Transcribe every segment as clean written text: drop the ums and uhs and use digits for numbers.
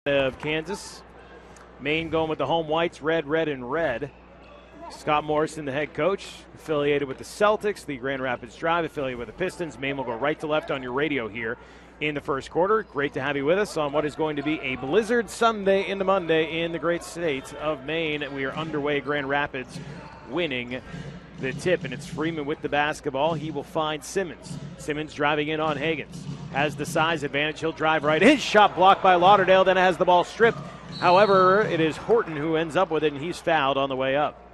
of Kansas. Maine going with the home whites, red, red, and red. Scott Morrison, the head coach, affiliated with the Celtics, the Grand Rapids Drive, affiliated with the Pistons. Maine will go right to left on your radio here in the first quarter. Great to have you with us on what is going to be a blizzard Sunday into Monday in the great state of Maine. We are underway. Grand Rapids winning the tip, and it's Freeman with the basketball. He will find Simmons. Simmons driving in on Higgins. Has the size advantage. He'll drive right in. Shot blocked by Lauderdale, then has the ball stripped. However, it is Horton who ends up with it, and he's fouled on the way up.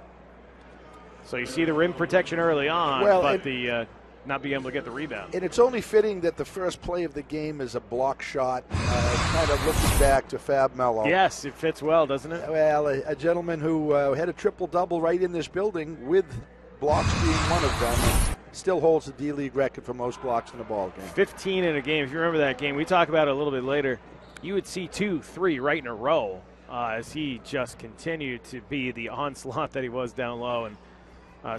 So you see the rim protection early on, but the not being able to get the rebound. And it's only fitting that the first play of the game is a block shot, kind of looking back to Fab Mello. Yes, it fits well, doesn't it? Well, a gentleman who had a triple-double right in this building with blocks being one of them, and still holds the D-League record for most blocks in a ball game. 15 in a game. If you remember that game, we talk about it a little bit later. You would see 2, 3 right in a row as he just continued to be the onslaught that he was down low. And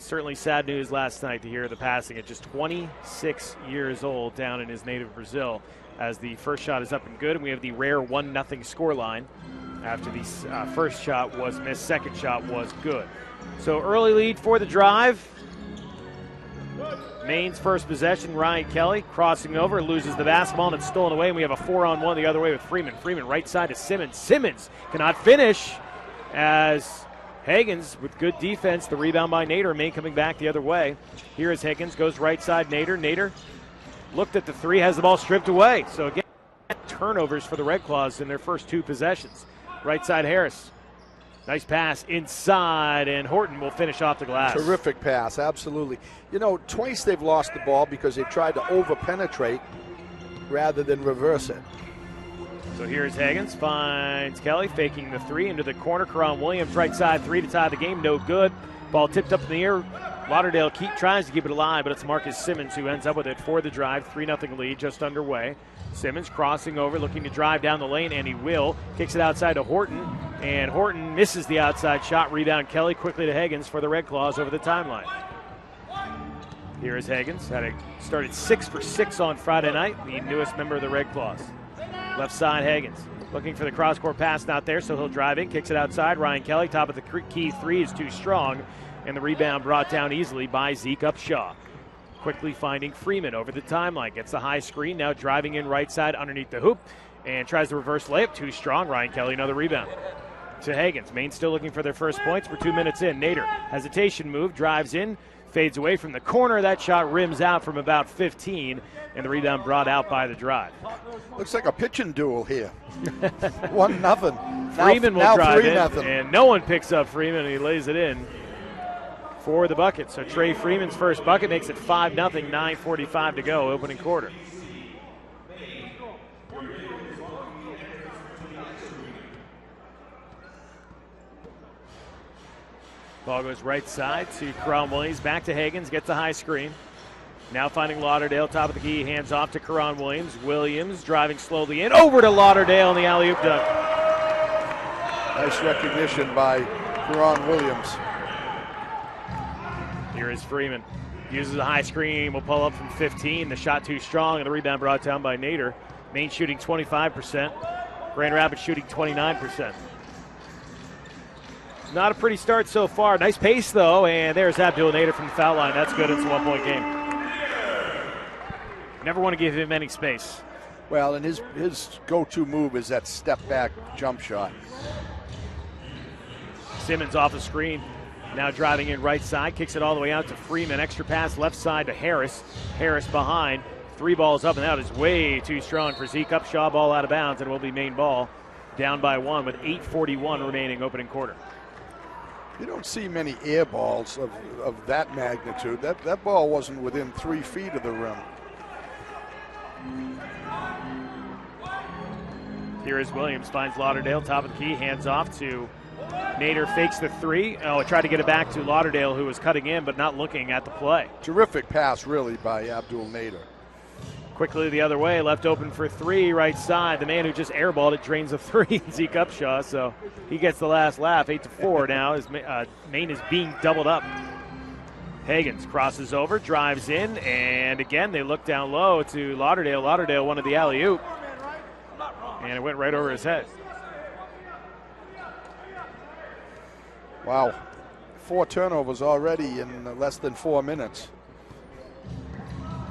certainly sad news last night to hear the passing at just 26 years old down in his native Brazil, as the first shot is up and good, and we have the rare 1-0 scoreline after the first shot was missed, second shot was good. So early lead for the Drive. Maine's first possession, Ryan Kelly crossing over, loses the basketball, and it's stolen away, and we have a 4-on-1 the other way with Freeman. Freeman right side to Simmons. Simmons cannot finish as Higgins with good defense. The rebound by Nader. Maine coming back the other way. Here is Higgins, goes right side. Nader. Nader looked at the three, has the ball stripped away. So again, turnovers for the Red Claws in their first 2 possessions. Right side Harris. Nice pass inside, and Horton will finish off the glass. Terrific pass, absolutely. You know, twice they've lost the ball because they tried to over-penetrate rather than reverse it. So here's Higgins, finds Kelly, faking the 3 into the corner. Karan Williams, right side 3 to tie the game, no good. Ball tipped up in the air. Lauderdale tries to keep it alive, but it's Marcus Simmons who ends up with it for the Drive. 3-0 lead just underway. Simmons crossing over, looking to drive down the lane, and he will. Kicks it outside to Horton, and Horton misses the outside shot. Rebound Kelly quickly to Higgins for the Red Claws over the timeline. Here is Higgins. Started 6 for 6 on Friday night, the newest member of the Red Claws. Left side Higgins. Looking for the cross-court pass, not there, so he'll drive in, kicks it outside. Ryan Kelly, top of the key 3 is too strong, and the rebound brought down easily by Zeke Upshaw. Quickly finding Freeman over the timeline. Gets the high screen, now driving in right side underneath the hoop, and tries the reverse layup. Too strong. Ryan Kelly, another rebound. To Higgins. Maine still looking for their first points. We're 2 minutes in. Nader, hesitation move, drives in, fades away from the corner. That shot rims out from about 15, and the rebound brought out by the Drive. Looks like a pitching duel here. 1-0. Freeman will now drive 3-0. in, and no one picks up Freeman, and he lays it in for the bucket. So Trey Freeman's first bucket makes it 5-0, 9:45 to go, opening quarter. Ball goes right side to Karan Williams, back to Higgins, gets the high screen. Now finding Lauderdale, top of the key, hands off to Karan Williams. Williams driving slowly in, over to Lauderdale, and the alley-oop dunk. Nice recognition by Karan Williams. Here is Freeman. Uses a high screen, will pull up from 15. The shot too strong, and the rebound brought down by Nader. Maine shooting 25%. Grand Rapids shooting 29%. Not a pretty start so far. Nice pace, though, and there's Abdul Nader from the foul line. That's good. It's a 1-point game. Never want to give him any space. Well, and his go-to move is that step-back jump shot. Simmons off the screen. Now driving in right side. Kicks it all the way out to Freeman. Extra pass left side to Harris. Harris behind. 3 balls up and out is way too strong for Zeke Upshaw. Ball out of bounds, and it will be Maine ball. Down by 1 with 8:41 remaining opening quarter. You don't see many air balls of that magnitude. That ball wasn't within 3 feet of the rim. Here is Williams, finds Lauderdale, top of the key, hands off to Nader, fakes the 3. Oh, tried to get it back to Lauderdale, who was cutting in but not looking at the play. Terrific pass, really, by Abdul Nader. Quickly the other way, left open for 3, right side. The man who just airballed it drains a 3, Zeke Upshaw, so he gets the last laugh. 8-4 now as Maine is being doubled up. Higgins crosses over, drives in, and again they look down low to Lauderdale. Lauderdale wanted the alley-oop, and it went right over his head. Wow. 4 turnovers already in less than 4 minutes.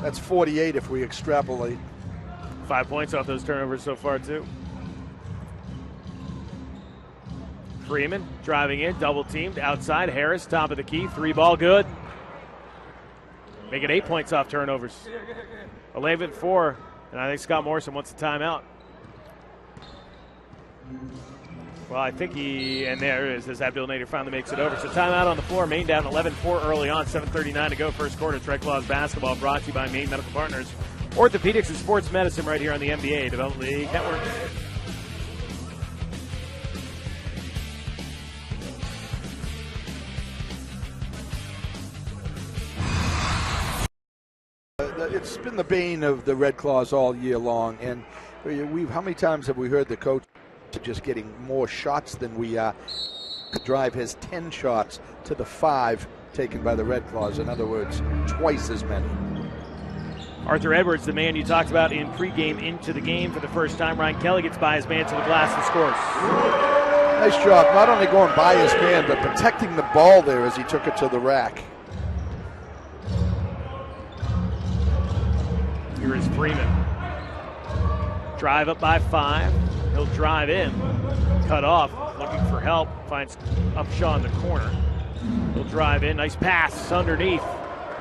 That's 48 if we extrapolate. 5 points off those turnovers so far, too. Freeman driving in, double teamed outside. Harris, top of the key, 3-ball, good. Make it 8 points off turnovers. 11-4, and I think Scott Morrison wants a timeout. Well, I think and there it is, as Abdul Nader finally makes it over. So timeout on the floor. Maine down 11-4 early on, 7:39 to go, first quarter. Red Claws basketball brought to you by Maine Medical Partners. Orthopedics and sports medicine right here on the NBA Development League Network. It's been the bane of the Red Claws all year long, and how many times have we heard the coach just getting more shots than we are? Drive has 10 shots to the 5 taken by the Red Claws. In other words, twice as many. Arthur Edwards, the man you talked about in pregame, into the game for the first time. Ryan Kelly gets by his man to the glass and scores. Nice job, not only going by his man, but protecting the ball there as he took it to the rack. Here is Freeman. Drive up by 5. He'll drive in, cut off, looking for help, finds Upshaw in the corner. He'll drive in, nice pass underneath,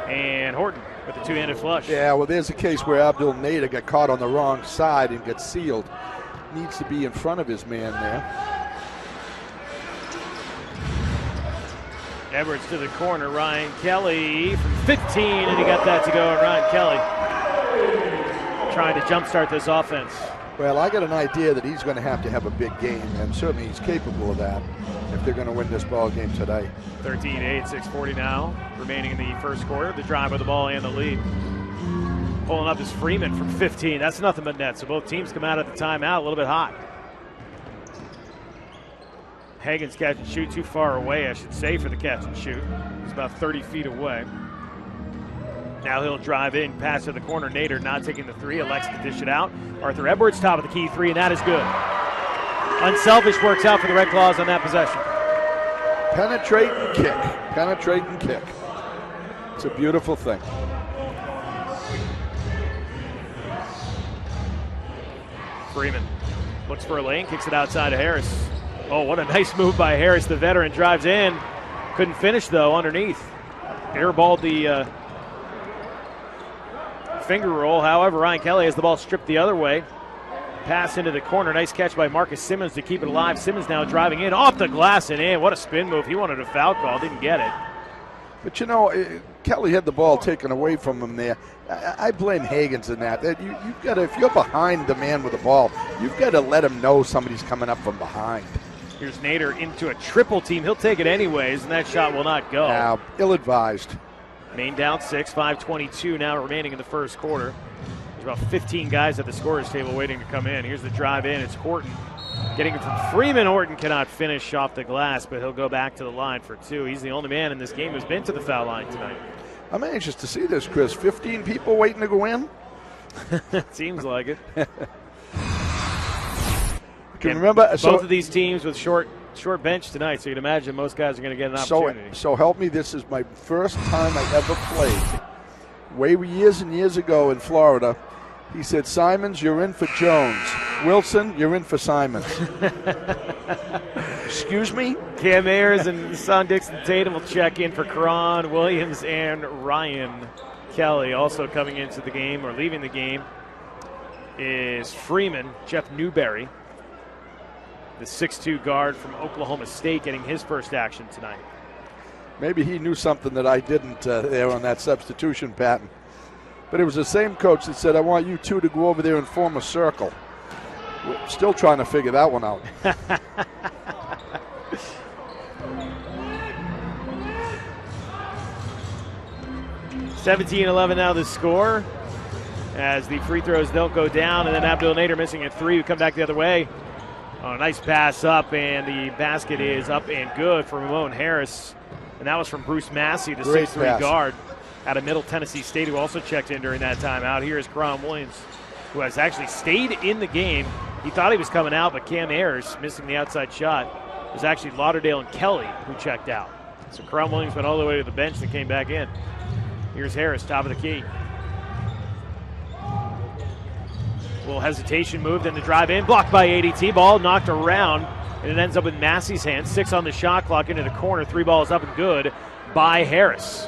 and Horton with a two-handed flush. Yeah, well, there's a case where Abdul Nader got caught on the wrong side and gets sealed. Needs to be in front of his man there. Edwards to the corner, Ryan Kelly from 15, and he got that to go, and Ryan Kelly trying to jumpstart this offense. Well, I got an idea that he's going to have a big game, and certainly he's capable of that if they're going to win this ball game today. 13-8, 6:40 now, remaining in the first quarter. The drive with the ball and the lead. Pulling up is Freeman from 15. That's nothing but net, so both teams come out at the timeout a little bit hot. Hagen's catch and shoot too far away, I should say, for the catch and shoot. He's about 30 feet away. Now he'll drive in, pass to the corner. Nader not taking the 3, elects to dish it out. Arthur Edwards, top of the key 3, and that is good. Unselfish works out for the Red Claws on that possession. Penetrate and kick. Penetrate and kick. It's a beautiful thing. Freeman looks for a lane, kicks it outside to Harris. Oh, what a nice move by Harris. The veteran drives in. Couldn't finish, though, underneath. Airballed the finger roll. However, Ryan Kelly has the ball stripped the other way. Pass into the corner. Nice catch by Marcus Simmons to keep it alive. Simmons now driving in off the glass and in. What a spin move. He wanted a foul call. Didn't get it. But, you know, Kelly had the ball taken away from him there. I blame Hagens in that. You've got to, if you're behind the man with the ball, you've got to let him know somebody's coming up from behind. Here's Nader into a triple team. He'll take it anyways, and that shot will not go. Now, ill-advised. Maine down 6, 5:22 now remaining in the first quarter. There's about 15 guys at the scorer's table waiting to come in. Here's the drive in. It's Horton getting it from Freeman. Horton cannot finish off the glass, but he'll go back to the line for 2. He's the only man in this game who's been to the foul line tonight. I'm anxious to see this, Chris. 15 people waiting to go in? Seems like it. Can remember, both of these teams with short bench tonight, so you'd imagine most guys are going to get an opportunity. So help me, this is my first time I ever played. Way years and years ago in Florida, he said, Simons, you're in for Jones. Wilson, you're in for Simons. Excuse me? Cam Ayers and Son Dixon Tatum will check in for Cron Williams and Ryan Kelly. Also coming into the game or leaving the game is Freeman, Jeff Newberry, the 6'2 guard from Oklahoma State, getting his first action tonight. Maybe he knew something that I didn't there on that substitution pattern. But it was the same coach that said, I want you two to go over there and form a circle. We're still trying to figure that one out. 17-11 now the score as the free throws don't go down, and then Abdul Nader missing a 3. We come back the other way. Oh, a nice pass up, and the basket is up and good for Ramon Harris. And that was from Bruce Massey, the 6'3 guard out of Middle Tennessee State, who also checked in during that timeout. Here is Cron Williams, who has actually stayed in the game. He thought he was coming out, but Cam Ayers missing the outside shot. was actually Lauderdale and Kelly who checked out. So Crum Williams went all the way to the bench and came back in. Here's Harris, top of the key. A little hesitation move, then the drive in, blocked by ADT. Ball knocked around, and it ends up in Massey's hands. 6 on the shot clock into the corner. 3 balls up and good by Harris.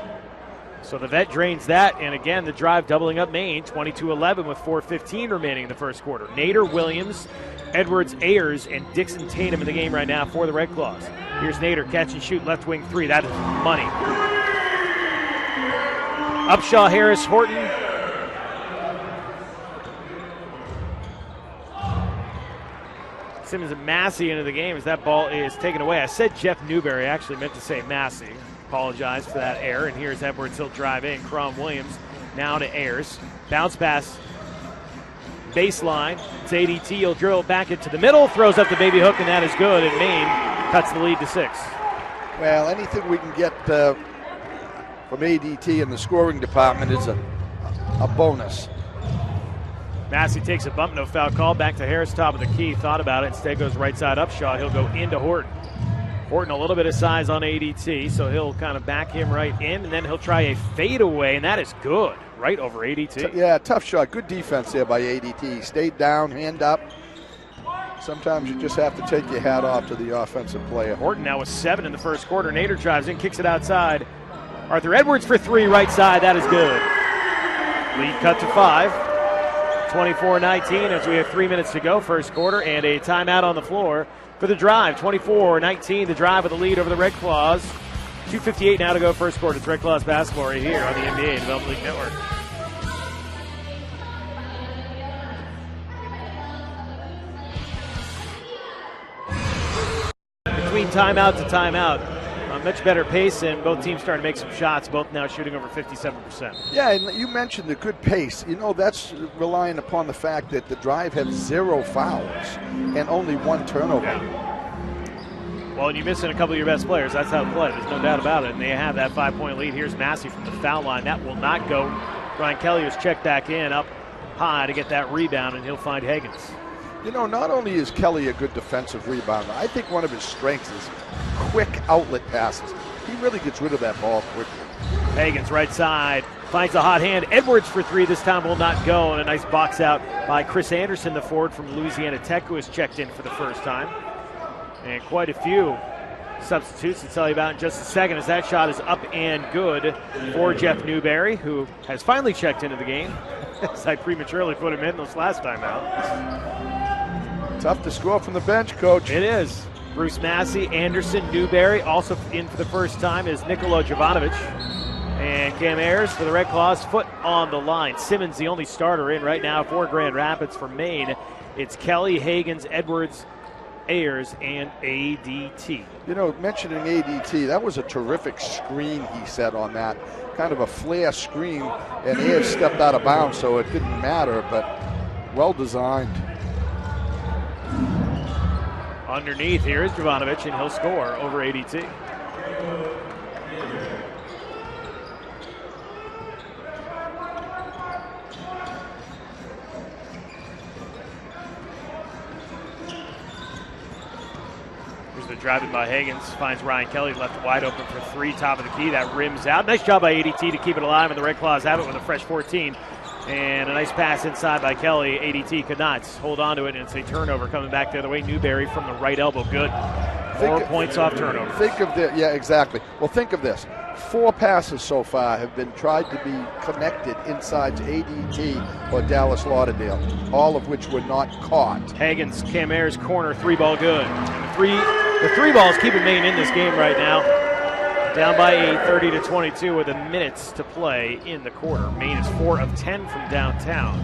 So the vet drains that, and again, the drive doubling up Maine, 22-11 with 4:15 remaining in the first quarter. Nader, Williams, Edwards, Ayers, and Dixon Tatum in the game right now for the Red Claws. Here's Nader, catch and shoot, left wing 3. That is money. Upshaw, Harris, Horton. Simmons and Massey into the game as that ball is taken away. I said Jeff Newberry. I actually meant to say Massey. Apologize for that error. And here's Edwards. He'll drive in. Crum Williams now to Ayers. Bounce pass. Baseline. It's ADT. He'll drill it back into the middle. Throws up the baby hook, and that is good. And Maine cuts the lead to 6. Well, anything we can get from ADT in the scoring department is a bonus. Massey takes a bump, no foul call. Back to Harris, top of the key. Thought about it. Instead goes right side Upshaw. He'll go into Horton. Horton a little bit of size on ADT, so he'll kind of back him right in, and then he'll try a fadeaway, and that is good. Right over ADT. Yeah, tough shot. Good defense there by ADT. Stayed down, hand up. Sometimes you just have to take your hat off to the offensive player. Horton now with 7 in the first quarter. Nader drives in, kicks it outside. Arthur Edwards for 3, right side. That is good. Lead cut to 5. 24-19 as we have 3 minutes to go, first quarter, and a timeout on the floor for the drive. 24-19, the drive with the lead over the Red Claws. 2:58 now to go, first quarter. It's Red Claws basketball right here on the NBA Development League Network. Between timeout to timeout, a much better pace, and both teams starting to make some shots, both now shooting over 57%. Yeah, and you mentioned the good pace. You know, that's relying upon the fact that the drive had 0 fouls and only 1 turnover. Yeah. Well, and you're missing a couple of your best players. That's how to play. There's no doubt about it. And they have that 5-point lead. Here's Massey from the foul line. That will not go. Ryan Kelly was checked back in up high to get that rebound, and he'll find Higgins. You know, not only is Kelly a good defensive rebounder, I think one of his strengths is quick outlet passes. He really gets rid of that ball quickly. Higgins right side finds a hot hand. Edwards for 3 this time will not go, and a nice box out by Chris Anderson, the forward from Louisiana Tech, who has checked in for the first time. And quite a few substitutes to tell you about in just a second, as that shot is up and good for Jeff Newberry, who has finally checked into the game, as I prematurely put him in this last time out. Tough to score from the bench, Coach. It is. Bruce Massey, Anderson, Newberry, also in for the first time is Nikola Jovanovic. And Cam Ayers for the Red Claws, foot on the line. Simmons, the only starter in right now for Grand Rapids for Maine. It's Kelly, Higgins, Edwards, Ayers, and ADT. You know, mentioning ADT, that was a terrific screen he set on that. Kind of a flare screen, and Ayers stepped out of bounds, so it didn't matter, but well designed. Underneath, here is Jovanovic, and he'll score over ADT. Here's the driving by Higgins, finds Ryan Kelly, left wide open for 3, top of the key. That rims out. Nice job by ADT to keep it alive, and the Red Claws have it with a fresh 14. And a nice pass inside by Kelly. ADT could not hold on to it, and it's a turnover coming back the other way. Newberry from the right elbow. Good. 4 points off turnover. Think of this. Yeah, exactly. Well, think of this. 4 passes so far have been tried to be connected inside to ADT or Dallas Lauderdale, all of which were not caught. Higgins, Cam Ayers, corner, 3-ball good. And the three balls keeping Maine in this game right now. Down by 8, 30-22 with a minutes to play in the quarter. Maine is 4 of 10 from downtown.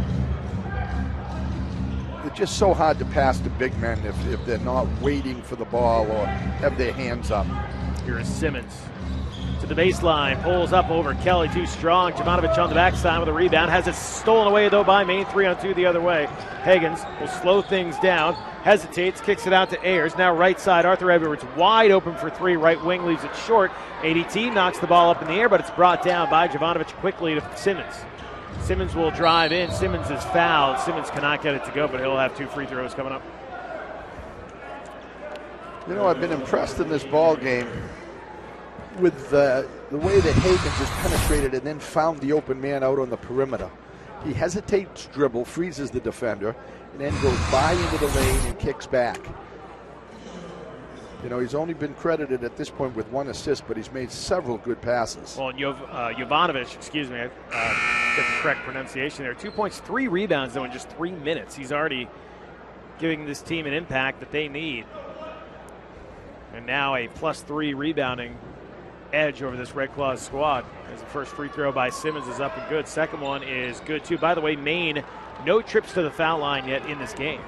It's just so hard to pass to big men if they're not waiting for the ball or have their hands up. Here is Simmons to the baseline, pulls up over Kelly, too strong. Jovanovic on the backside with a rebound. Has it stolen away, though, by Maine. 3-on-2 the other way. Higgins will slow things down. Hesitates, kicks it out to Ayers. Now right side, Arthur Edwards wide open for 3. Right wing leaves it short. ADT knocks the ball up in the air, but it's brought down by Jovanovic quickly to Simmons. Simmons will drive in. Simmons is fouled. Simmons cannot get it to go, but he'll have 2 free throws coming up. You know, I've been impressed in this ball game with the way that Hagen just penetrated and then found the open man out on the perimeter. He hesitates, dribble, freezes the defender, and then goes by into the lane and kicks back. You know, he's only been credited at this point with 1 assist, but he's made several good passes. Well, and Jovanovic, excuse me, I get the correct pronunciation there. 2 points, 3 rebounds, though, in just 3 minutes. He's already giving this team an impact that they need. And now a +3 rebounding edge over this Red Claws squad. As the first free throw by Simmons is up and good. Second one is good, too. By the way, Maine, no trips to the foul line yet in this game.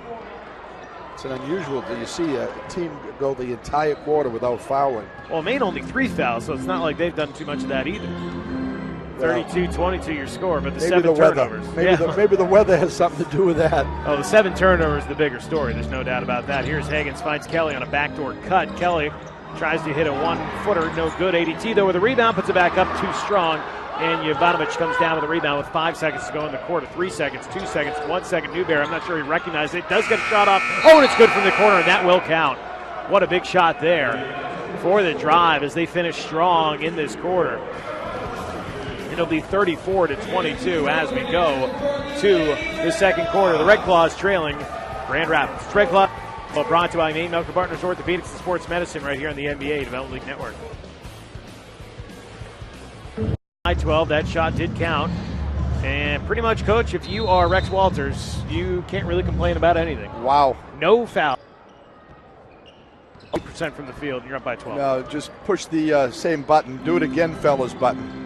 It's an unusual. Do you see a team go the entire quarter without fouling? Well, Maine only 3 fouls, so it's not like they've done too much of that either. 32-22 your score, but the 7 turnovers. Maybe the weather has something to do with that. Oh, the 7 turnovers is the bigger story. There's no doubt about that. Here's Higgins, finds Kelly on a backdoor cut. Kelly tries to hit a 1-footer, no good. ADT, though, with a rebound, puts it back up too strong. And Jovanovic comes down with a rebound with 5 seconds to go in the quarter. 3 seconds, 2 seconds, 1 second. Newberry, I'm not sure he recognized it. Does get a shot off. Oh, and it's good from the corner, and that will count. What a big shot there for the drive as they finish strong in this quarter. It'll be 34-22 as we go to the second quarter. The Red Claws trailing Grand Rapids. Red Claws brought to you by Maine Medical Partners Orthopedics and Sports Medicine right here on the NBA Development League Network. 12, that shot did count. And pretty much, Coach, if you are Rex Walters, you can't really complain about anything. Wow. No foul. 8% from the field, and you're up by 12. No, just push the same button. Do it again, fellas button.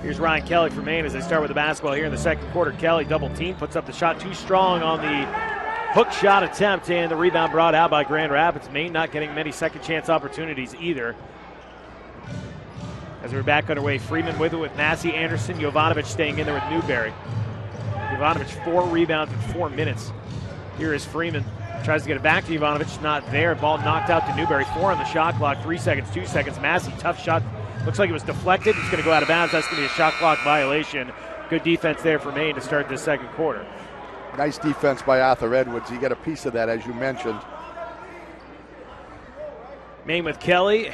Here's Ryan Kelly for Maine as they start with the basketball here in the second quarter. Kelly double team, puts up the shot too strong on the hook shot attempt, and the rebound brought out by Grand Rapids. Maine not getting many second chance opportunities either. As we're back underway, Freeman with it with Massey, Anderson, Jovanovic staying in there with Newberry. Jovanovic 4 rebounds in 4 minutes. Here is Freeman. Tries to get it back to Jovanovic, not there. Ball knocked out to Newberry. 4 on the shot clock, 3 seconds, 2 seconds. Massey, tough shot. Looks like it was deflected. It's going to go out of bounds. That's going to be a shot clock violation. Good defense there for Maine to start this second quarter. Nice defense by Arthur Edwards. He got a piece of that, as you mentioned. Maine with Kelly,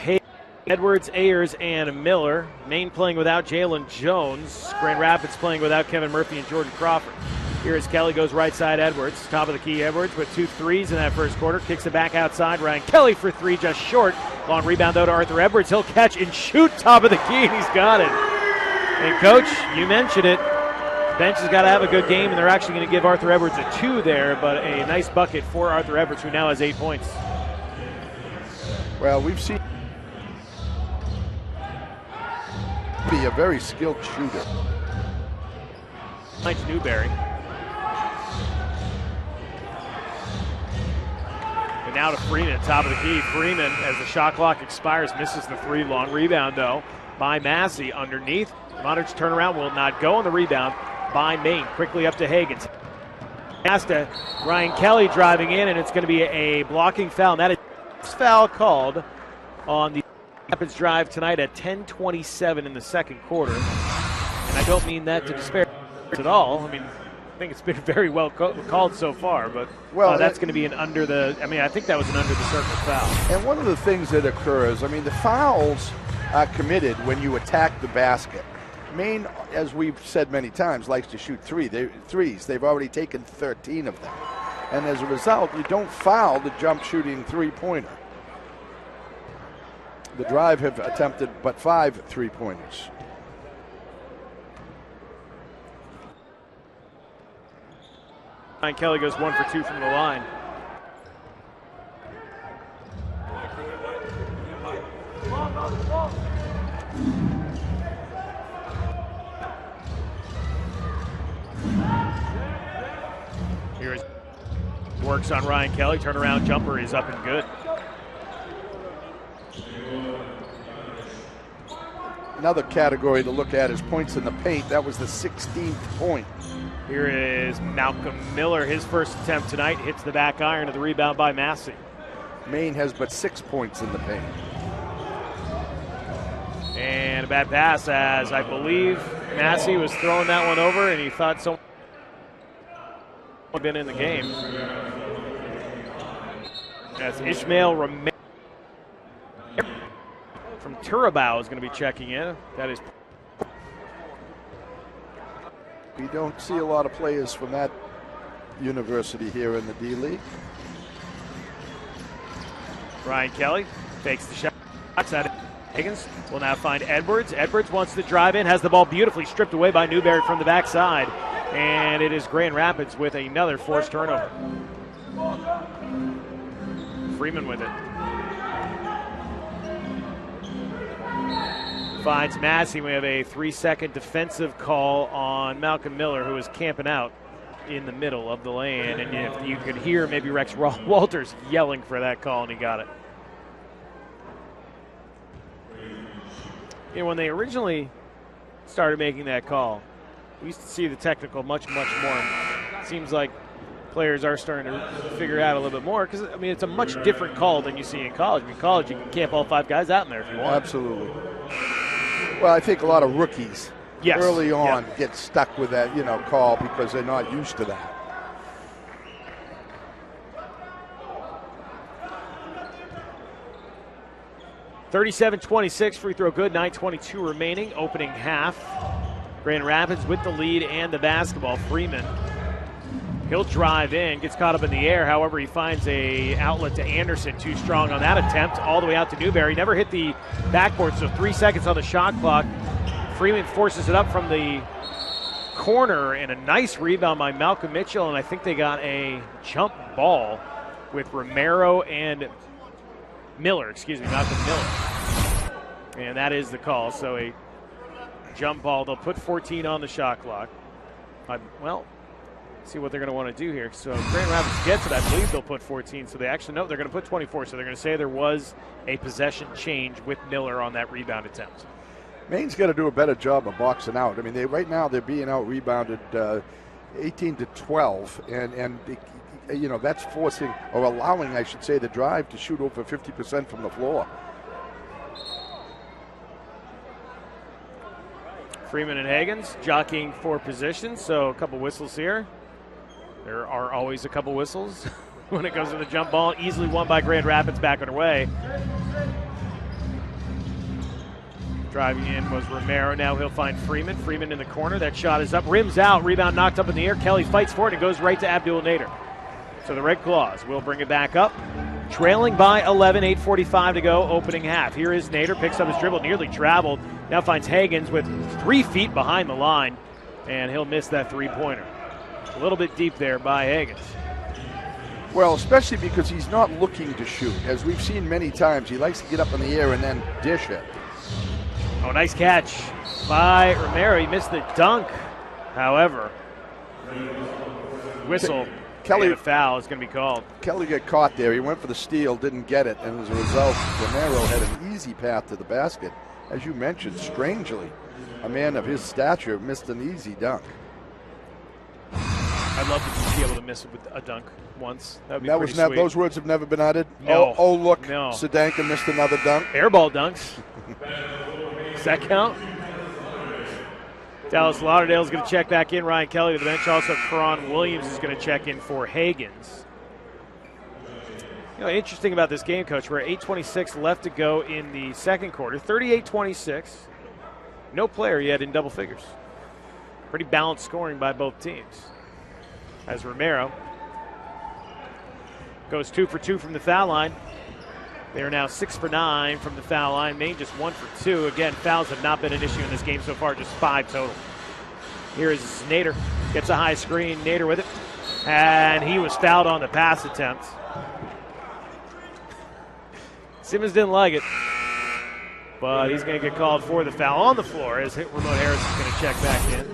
Edwards, Ayers, and Miller. Maine playing without Jalen Jones. Grand Rapids playing without Kevin Murphy and Jordan Crawford. Here as Kelly goes right side Edwards. Top of the key Edwards with 2 threes in that first quarter. Kicks it back outside. Ryan Kelly for 3, just short. Long rebound though to Arthur Edwards. He'll catch and shoot top of the key, and he's got it. And Coach, you mentioned it. Bench has got to have a good game, and they're actually going to give Arthur Edwards a 2 there, but a nice bucket for Arthur Edwards, who now has 8 points. Well, we've seen be a very skilled shooter. Nice Newberry. And now to Freeman, top of the key. Freeman, as the shot clock expires, misses the 3. Long rebound, though, by Massey. Underneath, Modric's turnaround will not go on the rebound by Maine. Quickly up to Higgins. Pass to Ryan Kelly driving in, and it's going to be a blocking foul. And that is foul called on the Rapids drive tonight at 10:27 in the second quarter. And I don't mean that to despair at all. I mean, I think it's been very well called so far, but that's going to be an under the, I think that was an under the circle foul. And one of the things that occurs, the fouls are committed when you attack the basket. Maine, as we've said many times, likes to shoot threes. They've already taken 13 of them. And as a result, you don't foul the jump shooting 3-pointer. The drive have attempted but 5 3-pointers. Ryan Kelly goes 1 for 2 from the line. Here is works on Ryan Kelly. Turnaround jumper is up and good. Another category to look at is points in the paint. That was the 16th point. Here is Malcolm Miller. His first attempt tonight hits the back iron of the rebound by Massey. Maine has but 6 points in the paint. And a bad pass, as I believe Massey was throwing that one over and he thought someone had been in the game. That's Ishmael Romero Turabau is going to be checking in. That is. We don't see a lot of players from that university here in the D-League. Ryan Kelly takes the shot. Higgins will now find Edwards. Edwards wants to drive in, has the ball beautifully stripped away by Newberry from the backside. And it is Grand Rapids with another forced turnover. Freeman with it. Finds Massey. We have a 3-second defensive call on Malcolm Miller, who is camping out in the middle of the lane. And you could hear maybe Rex Walters yelling for that call, and he got it. You know, when they originally started making that call, we used to see the technical much more. It seems like players are starting to figure out a little bit more because, I mean, it's a much different call than you see in college. In college, you can camp all 5 guys out in there if you want. Absolutely. Well, I think a lot of rookies early on get stuck with that, call because they're not used to that. (37-26) free throw good. 9:22 remaining. Opening half. Grand Rapids with the lead and the basketball. Freeman. He'll drive in, gets caught up in the air. However, he finds a outlet to Anderson. Too strong on that attempt. All the way out to Newberry. Never hit the backboard, so 3 seconds on the shot clock. Freeman forces it up from the corner, and a nice rebound by Malcolm Mitchell. And I think they got a jump ball with Romero and Miller. Malcolm Miller. And that is the call. So a jump ball. They'll put 14 on the shot clock. See what they're going to want to do here. So Grand Rapids gets it. I believe they'll put 14. So they're going to put 24. So they're going to say there was a possession change with Miller on that rebound attempt. Maine's got to do a better job of boxing out. I mean, right now they're being out rebounded 18-12, and that's forcing or allowing, I should say, the Drive to shoot over 50% from the floor. Freeman and Higgins jockeying for position, so a couple whistles here. There are always a couple whistles when it goes to the jump ball. Easily won by Grand Rapids back underway. Driving in was Romero. Now he'll find Freeman. Freeman in the corner. That shot is up. Rims out. Rebound knocked up in the air. Kelly fights for it and goes right to Abdul Nader. So the Red Claws will bring it back up. Trailing by 11, 8:45 to go, opening half. Here is Nader, picks up his dribble, nearly traveled. Now finds Higgins with 3 feet behind the line, and he'll miss that three-pointer. A little bit deep there by Higgins. Well, especially because he's not looking to shoot. As we've seen many times, he likes to get up in the air and then dish it. Oh, nice catch by Romero. He missed the dunk. However, whistle. Kelly, and a foul is going to be called. Kelly got caught there. He went for the steal, didn't get it, and as a result, Romero had an easy path to the basket. As you mentioned, strangely, a man of his stature missed an easy dunk. I'd love to just be able to miss it with a dunk once. That would be pretty sweet. Those words have never been uttered? No. Oh, look, no. Sedanka missed another dunk. Airball dunks. Does that count? Dallas Lauderdale is going to check back in. Ryan Kelly to the bench. Also, Karan Williams is going to check in for Higgins. Interesting about this game, Coach. We're at 8:26 left to go in the second quarter. 38-26. No player yet in double figures. Pretty balanced scoring by both teams. As Romero goes 2 for 2 from the foul line. They are now 6 for 9 from the foul line. Maine just 1 for 2. Again, fouls have not been an issue in this game so far, just 5 total. Here is Nader. Gets a high screen. Nader with it. And he was fouled on the pass attempt. Simmons didn't like it. But he's going to get called for the foul on the floor as Ramon Harris is going to check back in.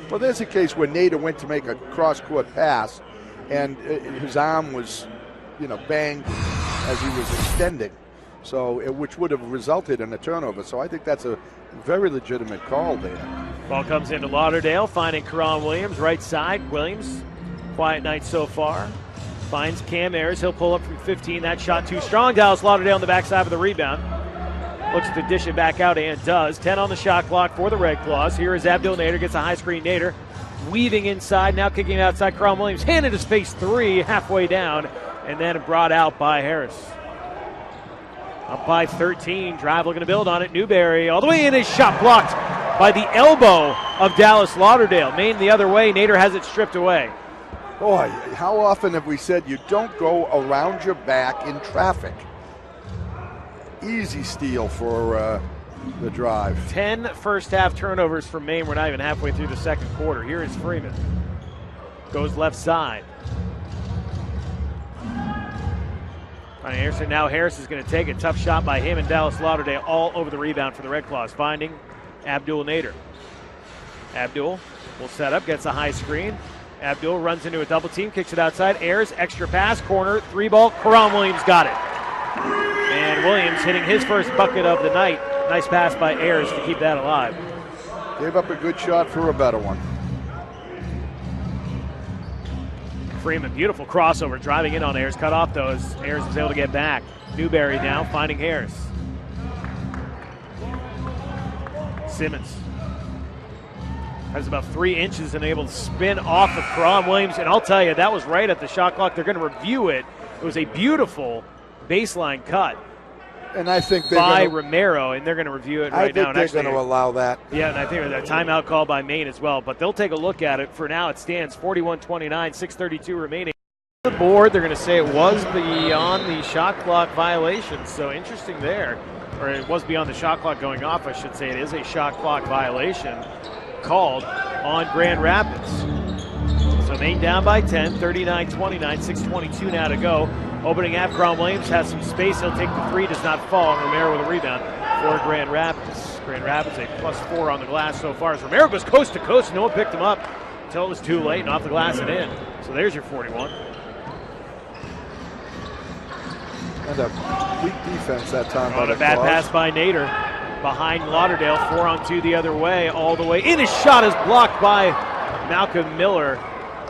Well, there's a case where Nader went to make a cross-court pass, and his arm was, banged as he was extending, which would have resulted in a turnover. So I think that's a very legitimate call there. Ball comes into Lauderdale, finding Karan Williams, right side. Williams, quiet night so far. Finds Cam Ayers. He'll pull up from 15. That shot too strong. Dallas Lauderdale on the backside of the rebound. Looks to dish it back out and does. 10 on the shot clock for the Red Claws. Here is Abdul Nader. Gets a high screen. Nader weaving inside. Now kicking outside. Karan Williams. Hand in his face 3 halfway down. And then brought out by Harris. Up by 13. Drive looking to build on it. Newberry all the way in. His shot blocked by the elbow of Dallas Lauderdale. Maine the other way. Nader has it stripped away. Boy, how often have we said you don't go around your back in traffic? Easy steal for the drive. 10 first half turnovers from Maine. We're not even halfway through the second quarter. Here is Freeman. Goes left side. Anderson. Now Harris is going to take a tough shot by him, and Dallas Lauderdale all over the rebound for the Red Claws, finding Abdul Nader. Abdul will set up, gets a high screen. Abdul runs into a double team, kicks it outside, airs, extra pass, corner, 3-ball. Karan Williams got it. And Williams hitting his first bucket of the night. Nice pass by Ayers to keep that alive. Gave up a good shot for a better one. Freeman, beautiful crossover, driving in on Ayers. Cut off, though, as Ayers is able to get back. Newberry now, finding Harris. Simmons has about 3 inches and able to spin off of Karan Williams. And I'll tell you, that was right at the shot clock. They're going to review it. It was a beautiful baseline cut. And I think by Romero, and they're going to review it right now. I think they're going to allow that. Yeah, and I think there's a timeout call by Maine as well. But they'll take a look at it. For now, it stands 41-29, 6:32 remaining. The board, they're going to say it was beyond the shot clock violation. So interesting there. Or it was beyond the shot clock going off, I should say. It is a shot clock violation called on Grand Rapids. So Maine down by 10, 39-29, 6:22 now to go. Opening half, Karan Williams has some space. He'll take the three, does not fall. And Romero with a rebound for Grand Rapids. Grand Rapids a +4 on the glass so far as Romero goes coast to coast. No one picked him up until it was too late and off the glass and in. So there's your 41. And a weak defense that time. On a bad pass by Nader. Behind Lauderdale, 4-on-2 the other way, all the way in. His shot is blocked by Malcolm Miller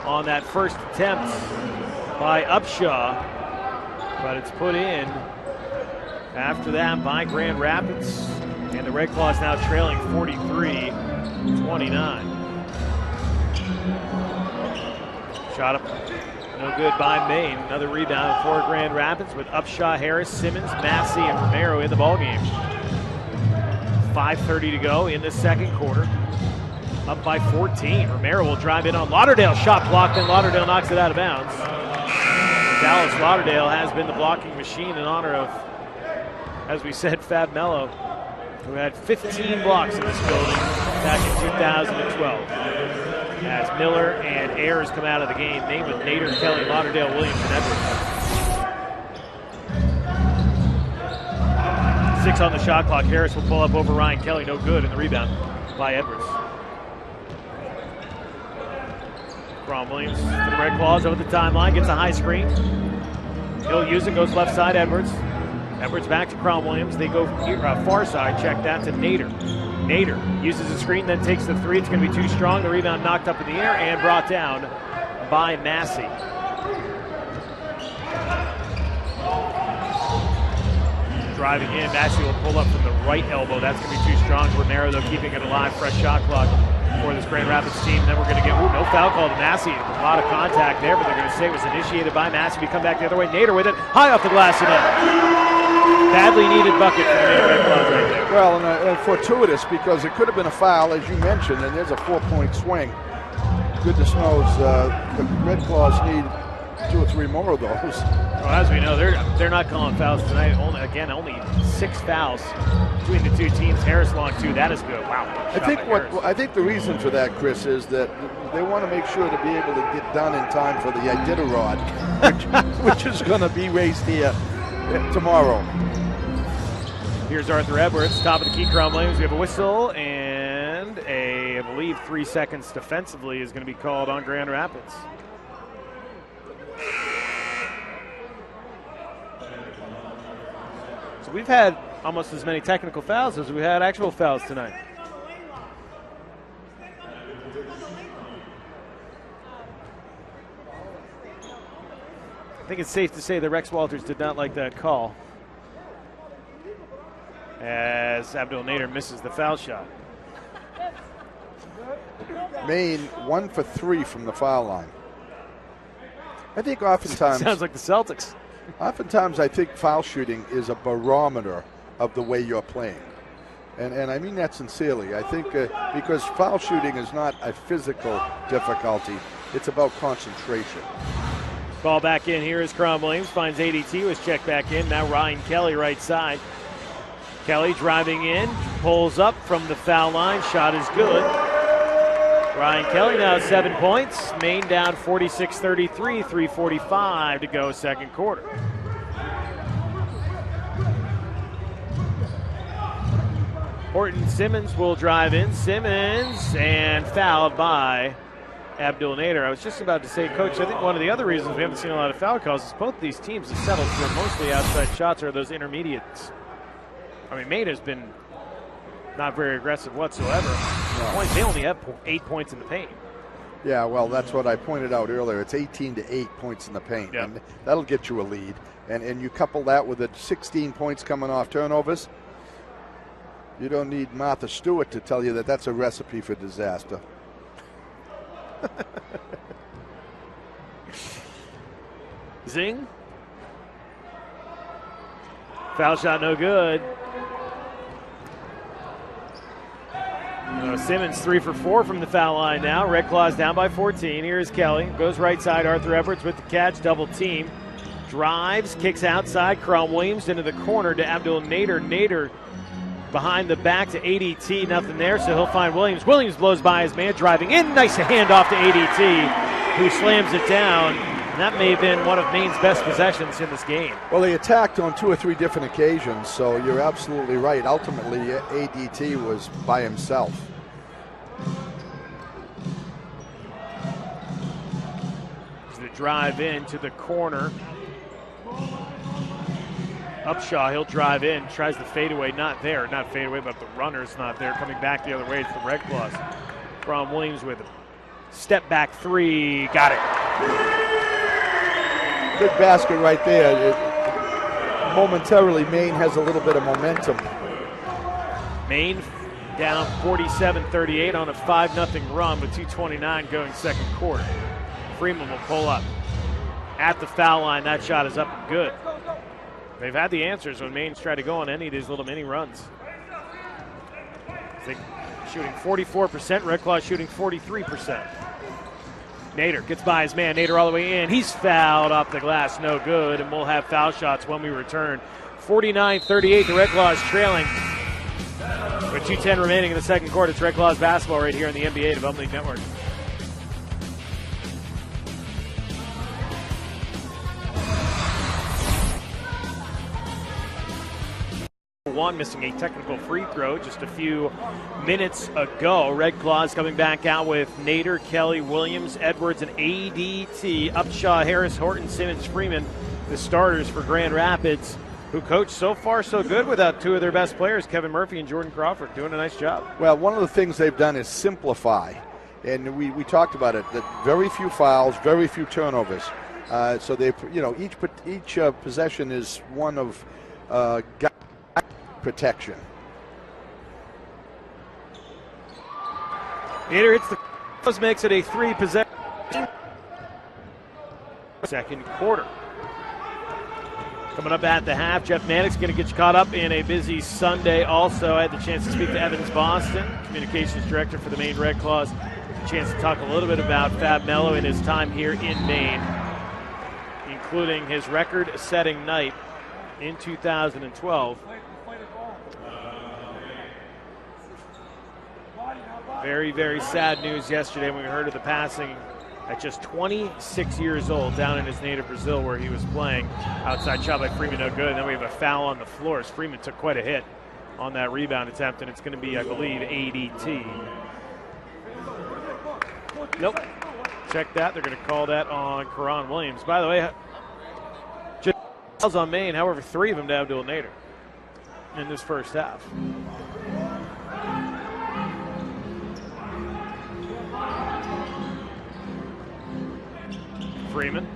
on that first attempt by Upshaw. But it's put in after that by Grand Rapids. And the Red Claws now trailing 43-29. Shot up, no good by Maine. Another rebound for Grand Rapids with Upshaw, Harris, Simmons, Massey, and Romero in the ballgame. 5:30 to go in the second quarter. Up by 14. Romero will drive in on Lauderdale. Shot blocked, and Lauderdale knocks it out of bounds. Dallas Lauderdale has been the blocking machine in honor of, as we said, Fab Mello, who had 15 blocks in this building back in 2012. As Miller and Ayers come out of the game, Maine with Nader, Kelly, Lauderdale, Williams, and Edwards. 6 on the shot clock. Harris will pull up over Ryan Kelly. No good in the rebound by Edwards. Karan Williams for the Red Claws over the timeline. Gets a high screen. He'll use it. Goes left side, Edwards. Edwards back to Karan Williams. They go far side. Check that to Nader. Nader uses the screen, then takes the three. It's going to be too strong. The rebound knocked up in the air and brought down by Massey. Driving in, Massey will pull up from the right elbow. That's going to be too strong. Romero, though, keeping it alive. Fresh shot clock for this Grand Rapids team. Then we're going to get, no foul call to Massey. A lot of contact there, but they're going to say it was initiated by Massey. We come back the other way. Nader with it, high off the glass and in. Badly needed bucket for the Maine Red Claws right there. Well, and fortuitous, because it could have been a foul, as you mentioned, and there's a 4-point swing. Goodness knows the Red Claws need 2 or 3 more of those. Well, as we know, they're not calling fouls tonight. Only 6 fouls between the two teams. Harris long 2. That is good. Wow. I think the reason for that, Chris, is that they want to make sure to be able to get done in time for the Iditarod, which is going to be raced here tomorrow. Here's Arthur Edwards, top of the key. Karan Williams. We have a whistle and I believe 3 seconds defensively is going to be called on Grand Rapids. So we've had almost as many technical fouls as we had actual fouls tonight. I think it's safe to say that Rex Walters did not like that call, as Abdul Nader misses the foul shot. Maine 1 for 3 from the foul line. I think oftentimes sounds like the Celtics. Oftentimes, I think foul shooting is a barometer of the way you're playing. And I mean that sincerely. I think because foul shooting is not a physical difficulty, it's about concentration. Ball back in here as Cron Williams finds ADT, was checked back in. Now Ryan Kelly right side. Kelly driving in, pulls up from the foul line. Shot is good. Ryan Kelly now 7 points. Maine down 46-33, 3:45 to go second quarter. Horton Simmons will drive in. Simmons and fouled by Abdul Nader. I was just about to say, Coach, I think one of the other reasons we haven't seen a lot of foul calls is both these teams have settled for mostly outside shots or those intermediates. I mean, Maine has been not very aggressive whatsoever. No. They only have 8 points in the paint. Yeah, well, that's what I pointed out earlier. It's 18-8 points in the paint, yep. And that'll get you a lead. And you couple that with the 16 points coming off turnovers, you don't need Martha Stewart to tell you that that's a recipe for disaster. Zing. Foul shot no good. Simmons 3 for 4 from the foul line now. Red Claws down by 14. Here's Kelly. Goes right side. Arthur Edwards with the catch. Double team. Drives. Kicks outside. Cron Williams into the corner to Abdul Nader. Nader behind the back to ADT. Nothing there, so he'll find Williams. Williams blows by his man. Driving in. Nice handoff to ADT, who slams it down. And that may have been one of Maine's best possessions in this game. Well, they attacked on 2 or 3 different occasions, so you're absolutely right. Ultimately, ADT was by himself. The drive in to the corner. Upshaw, he'll drive in, tries the fadeaway, not there. Not fadeaway, but the runner's not there. Coming back the other way, it's the Red Claws. Cron Williams with a step back 3, got it. Good basket right there. Momentarily, Maine has a little bit of momentum. Maine down 47-38 on a 5-0 run with 2:29 going second quarter. Freeman will pull up at the foul line. That shot is up and good. They've had the answers when Maine's tried to go on any of these little mini runs. They shooting 44%, Red Claw shooting 43%. Nader gets by his man. Nader all the way in. He's fouled off the glass, no good, and we'll have foul shots when we return. 49-38, the Red Claws trailing. With 2:10 remaining in the second quarter, it's Red Claws basketball right here in the NBA Development League Network. One missing a technical free throw just a few minutes ago. Red Claws coming back out with Nader, Kelly, Williams, Edwards, and ADT. Upshaw, Harris, Horton, Simmons, Freeman, the starters for Grand Rapids, who coach so far so good without 2 of their best players, Kevin Murphy and Jordan Crawford, doing a nice job. Well, one of the things they've done is simplify, and we talked about it, that very few fouls, very few turnovers. So they, each possession is one of protection. Nader hits the makes it a 3 possession second quarter. Coming up at the half, Jeff Mannix going to get you caught up in a busy Sunday. Also, I had the chance to speak to Evans Boston, communications director for the Maine Red Claws. A chance to talk a little bit about Fab Mello and his time here in Maine, including his record-setting night in 2012. Very, very sad news yesterday when we heard of the passing at just 26 years old down in his native Brazil where he was playing. Outside shot by Freeman, no good. And then we have a foul on the floor as Freeman took quite a hit on that rebound attempt, and it's going to be, I believe, ADT. Nope. Check that. They're going to call that on Cron Williams. By the way, just fouls on Maine, however, 3 of them to Abdul Nader in this first half. Freeman,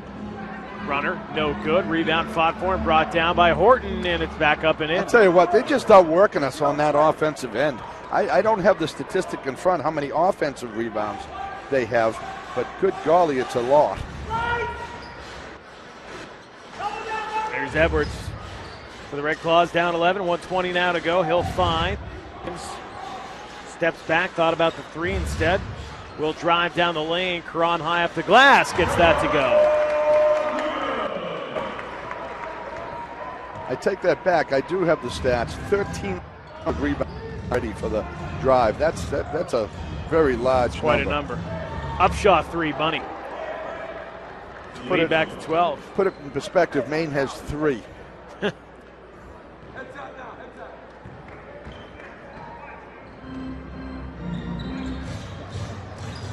runner, no good. Rebound fought for and brought down by Horton, and it's back up and in. I'll tell you what, they just outworking us on that offensive end. I don't have the statistic in front how many offensive rebounds they have, but good golly, it's a lot. Here's Edwards for the Red Claws, down 11, 1:20 now to go. He'll find. Steps back, thought about the three instead. Will drive down the lane. Cron high up the glass, gets that to go. I take that back. I do have the stats. 13 rebounds ready for the drive. That's a very large Quite a number. Upshaw 3, Bunny. Put it back to 12. Put it in perspective, Maine has 3.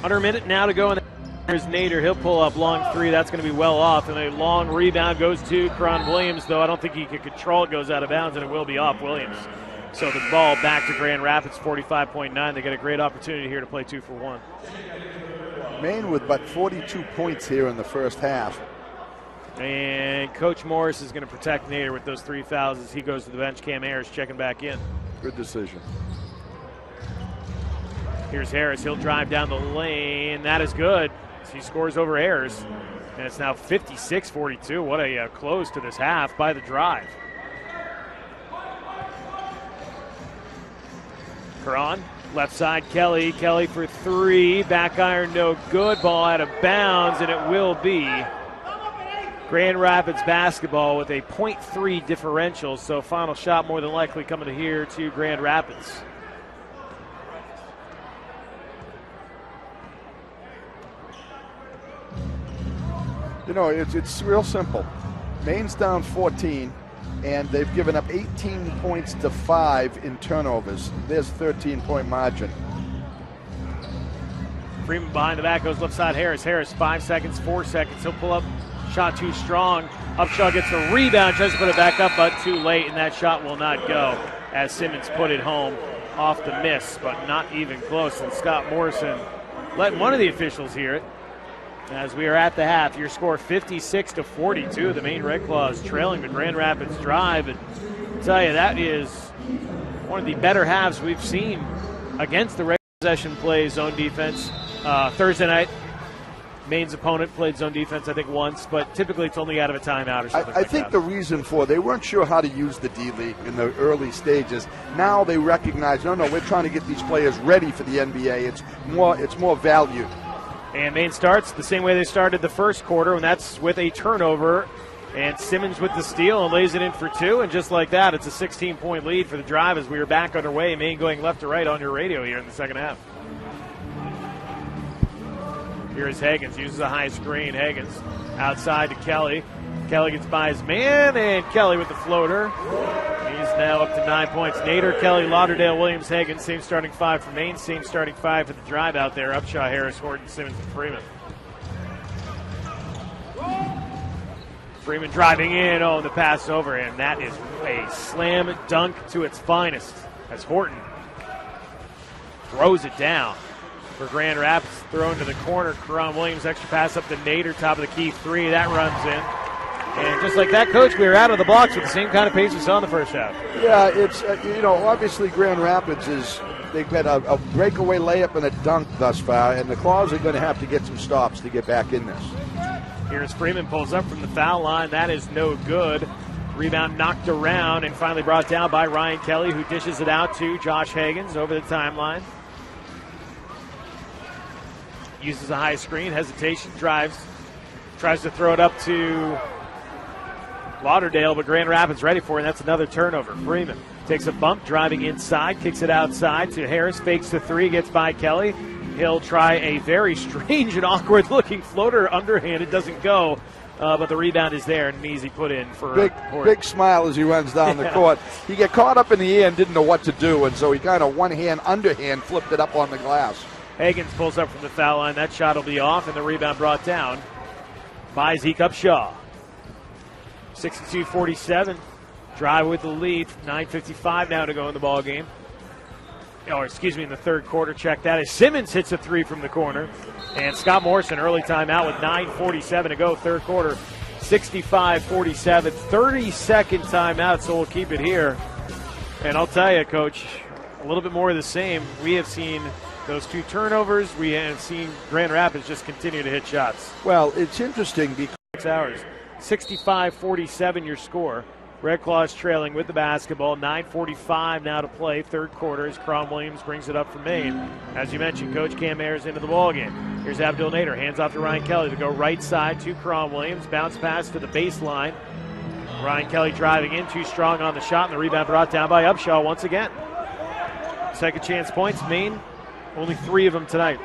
Under a minute now to go, and there's Nader. He'll pull up long 3. That's going to be well off, and a long rebound goes to Cron Williams, though I don't think he can control it. Goes out of bounds, and it will be off Williams. So the ball back to Grand Rapids, 45.9. They get a great opportunity here to play 2 for 1. Maine with but 42 points here in the first half. And Coach Morris is going to protect Nader with those 3 fouls as he goes to the bench. Cam Harris checking back in. Good decision. Here's Harris. He'll drive down the lane. That is good. He scores over Harris. And it's now 56-42. What a close to this half by the drive. Cron, left side, Kelly. Kelly for 3. Back iron, no good. Ball out of bounds, and it will be Grand Rapids basketball with a .3 differential. So final shot more than likely coming here to Grand Rapids. You know, it's real simple. Maine's down 14, and they've given up 18 points to 5 in turnovers. There's 13-point margin. Freeman behind the back, goes left side, Harris. Harris, 5 seconds, 4 seconds. He'll pull up, shot too strong. Upshaw gets a rebound, tries to put it back up, but too late, and that shot will not go as Simmons put it home off the miss, but not even close. And Scott Morrison letting one of the officials hear it. As we are at the half, your score 56-42. The Maine Red Claws trailing the Grand Rapids drive. And I'll tell you, that is one of the better halves we've seen against the regular possession play zone defense. Thursday night, Maine's opponent played zone defense, I think, once, but typically it's only out of a timeout or something I think the reason for they weren't sure how to use the D-League in the early stages. Now they recognize, no, we're trying to get these players ready for the NBA. It's more valued. And Maine starts the same way they started the first quarter, and that's with a turnover. And Simmons with the steal and lays it in for 2. And just like that, it's a 16-point lead for the drive as we are back underway. Maine going left to right on your radio here in the second half. Here's Higgins, uses a high screen. Higgins outside to Kelly. Kelly gets by his man, and Kelly with the floater. He's now up to 9 points. Nader, Kelly, Lauderdale, Williams, Higgins. Same starting 5 for Maine. Same starting 5 for the drive out there. Upshaw, Harris, Horton, Simmons, and Freeman. Freeman driving in. Oh, the pass over him. That is a slam dunk to its finest as Horton throws it down for Grand Rapids. Thrown to the corner. Cron Williams, extra pass up to Nader. Top of the key 3. That runs in. And just like that, Coach, we were out of the blocks with the same kind of pace we saw in the first half. Yeah, it's, obviously Grand Rapids they've got a breakaway layup and a dunk thus far, and the Claws are going to have to get some stops to get back in this. Here's Freeman, pulls up from the foul line. That is no good. Rebound knocked around and finally brought down by Ryan Kelly, who dishes it out to Josh Higgins over the timeline. Uses a high screen, hesitation, drives, tries to throw it up to Lauderdale, but Grand Rapids ready for it, and that's another turnover. Freeman takes a bump, driving inside, kicks it outside to Harris, fakes the 3, gets by Kelly. He'll try a very strange and awkward-looking floater underhand. It doesn't go, but the rebound is there, and an easy put in for big smile as he runs down the court. He got caught up in the air and didn't know what to do, and so he kind of one-hand, underhand flipped it up on the glass. Higgins pulls up from the foul line. That shot will be off, and the rebound brought down by Zeke Upshaw. 62-47. Drive with the lead. 9:55 now to go in the ball game. In the third quarter. Check that as Simmons hits a 3 from the corner. And Scott Morrison, early timeout with 9:47 to go, third quarter. 65-47. 30-second timeout, so we'll keep it here. And I'll tell you, Coach, a little bit more of the same. We have seen those 2 turnovers. We have seen Grand Rapids just continue to hit shots. Well, it's interesting because 6 hours. 65-47 your score. Red Claws trailing with the basketball. 9:45 now to play, third quarter, as Crom Williams brings it up for Maine. As you mentioned, Coach Cam Ayers into the ballgame. Here's Abdul Nader, hands off to Ryan Kelly to go right side to Crom Williams. Bounce pass to the baseline. Ryan Kelly driving in, too strong on the shot, and the rebound brought down by Upshaw once again. Second chance points, Maine, only 3 of them tonight.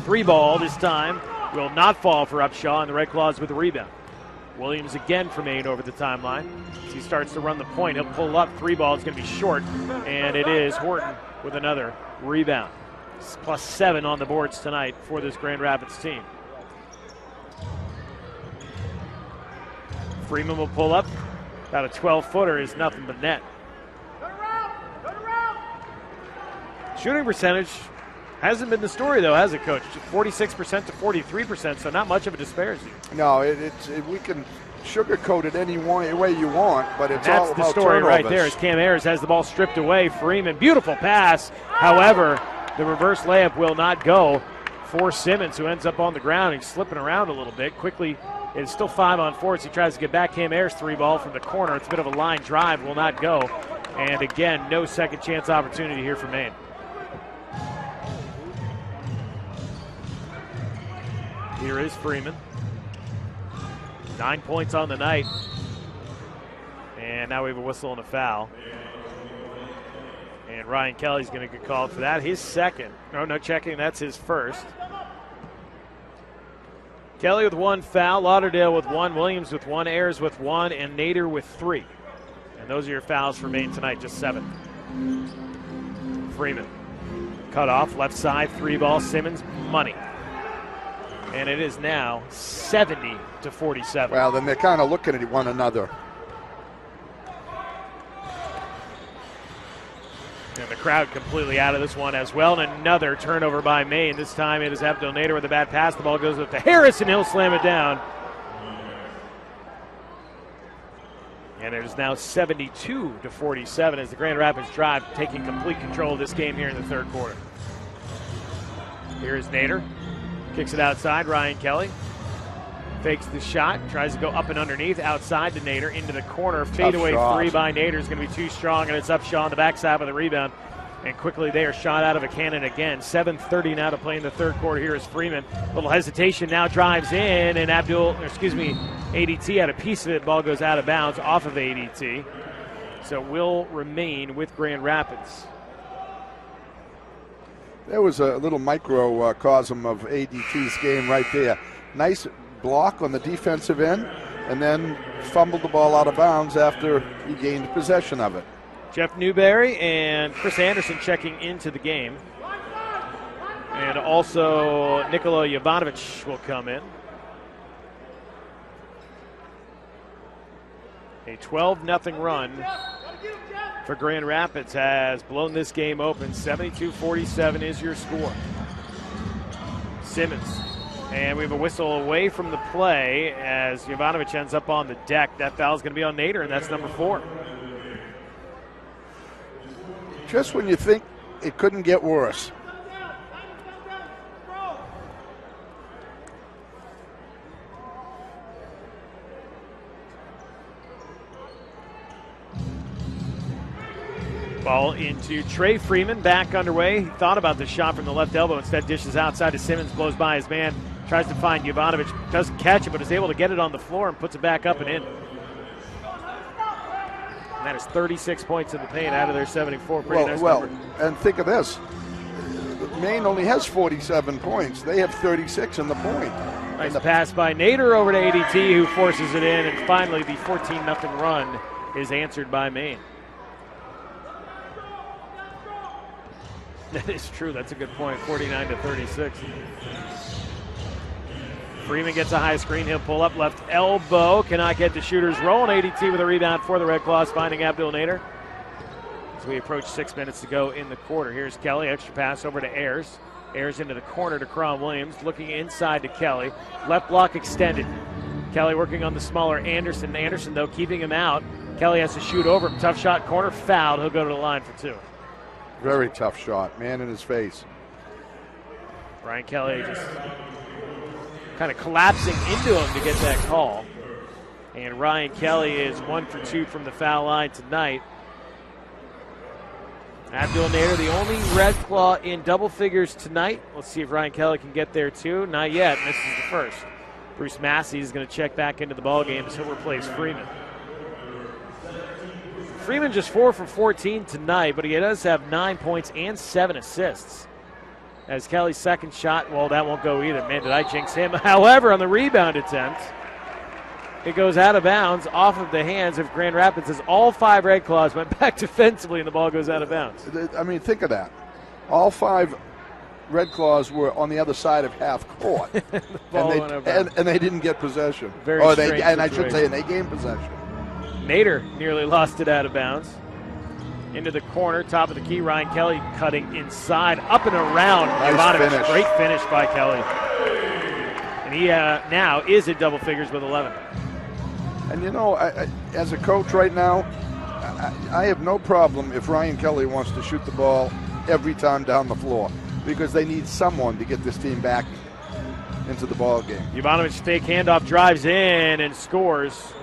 3 ball this time, will not fall for Upshaw, and the Red Claws with the rebound. Williams again for Maine over the timeline. As he starts to run the point, he'll pull up. 3 ball is going to be short, and it is Horton with another rebound. Plus 7 on the boards tonight for this Grand Rapids team. Freeman will pull up. About a 12-footer is nothing but net. Shooting percentage hasn't been the story, though, has it, Coach? 46% to 43%, so not much of a disparity. No, we can sugarcoat it any way you want, but it's all about that's the story turnovers. right there, as Cam Ayers has the ball stripped away. Freeman, beautiful pass. However, the reverse layup will not go for Simmons, who ends up on the ground. He's slipping around a little bit. Quickly, it's still 5 on 4 as he tries to get back. Cam Ayers 3 ball from the corner. It's a bit of a line drive, will not go. And again, no second chance opportunity here for Maine. Here is Freeman. 9 points on the night. And now we have a whistle and a foul. And Ryan Kelly's going to get called for that. His second. No checking. That's his first. Kelly with 1 foul. Lauderdale with 1. Williams with 1. Ayers with 1. And Nader with 3. And those are your fouls for Maine tonight. Just 7. Freeman. Cut off. Left side. 3 ball. Simmons. Money. And it is now 70-47. Well, then they're kind of looking at one another. And the crowd completely out of this one as well. And another turnover by Maine. This time it is Abdul Nader with a bad pass. The ball goes up to Harris, and he'll slam it down. And it is now 72-47 as the Grand Rapids drive, taking complete control of this game here in the third quarter. Here is Nader. Kicks it outside, Ryan Kelly. Fakes the shot, tries to go up and underneath, outside to Nader, into the corner. Fadeaway 3 by Nader is going to be too strong, and it's Upshaw on the backside of the rebound. And quickly they are shot out of a cannon again. 7:30 now to play in the third quarter. Here is Freeman. Little hesitation, now drives in, and ADT had a piece of it. Ball goes out of bounds off of ADT. So will remain with Grand Rapids. There was a little microcosm of ADT's game right there. Nice block on the defensive end, and then fumbled the ball out of bounds after he gained possession of it. Jeff Newberry and Chris Anderson checking into the game. And also Nikola Jovanovic will come in. A 12-0 run for Grand Rapids has blown this game open. 72-47 is your score. Simmons. And we have a whistle away from the play as Jovanovic ends up on the deck. That foul is going to be on Nader, and that's number 4. Just when you think it couldn't get worse. Ball into Trey Freeman, back underway. He thought about the shot from the left elbow, instead dishes outside to Simmons, blows by his man, tries to find Jovanovic, doesn't catch it, but is able to get it on the floor and puts it back up and in. And that is 36 points in the paint out of their 74. Pretty nice number. And think of this. Maine only has 47 points. They have 36 in the point. Nice pass by Nader over to ADT, who forces it in, and finally the 14-0 run is answered by Maine. That is true. That's a good point. 49-36. Freeman gets a high screen. He'll pull up left elbow. Cannot get the shooters rolling. ADT with a rebound for the Red Claws, finding Abdul Nader. As we approach 6 minutes to go in the quarter. Here's Kelly. Extra pass over to Ayers. Ayers into the corner to Crom Williams. Looking inside to Kelly. Left block extended. Kelly working on the smaller Anderson. Anderson, though, keeping him out. Kelly has to shoot over him. Tough shot. Corner fouled. He'll go to the line for 2. Very tough shot. Man in his face. Brian Kelly just kind of collapsing into him to get that call. And Ryan Kelly is 1 for 2 from the foul line tonight. Abdul Nader, the only Red Claw in double figures tonight. Let's see if Ryan Kelly can get there too. Not yet. This is the first. Bruce Massey is going to check back into the ballgame as he'll replace Freeman. Freeman just 4 for 14 tonight, but he does have 9 points and 7 assists. As Kelly's second shot, well, that won't go either. Man, did I jinx him. However, on the rebound attempt, it goes out of bounds off of the hands of Grand Rapids as all 5 Red Claws went back defensively and the ball goes out of bounds. I mean, think of that. All 5 Red Claws were on the other side of half court. and they didn't get possession. I should say, and they gained possession. Nader nearly lost it out of bounds. Into the corner, top of the key, Ryan Kelly cutting inside, up and around. Nice finish. Great finish by Kelly. And he now is in double figures with 11. And you know, as a coach right now, I have no problem if Ryan Kelly wants to shoot the ball every time down the floor, because they need someone to get this team back into the ball game. Jovanovic fake handoff, drives in and scores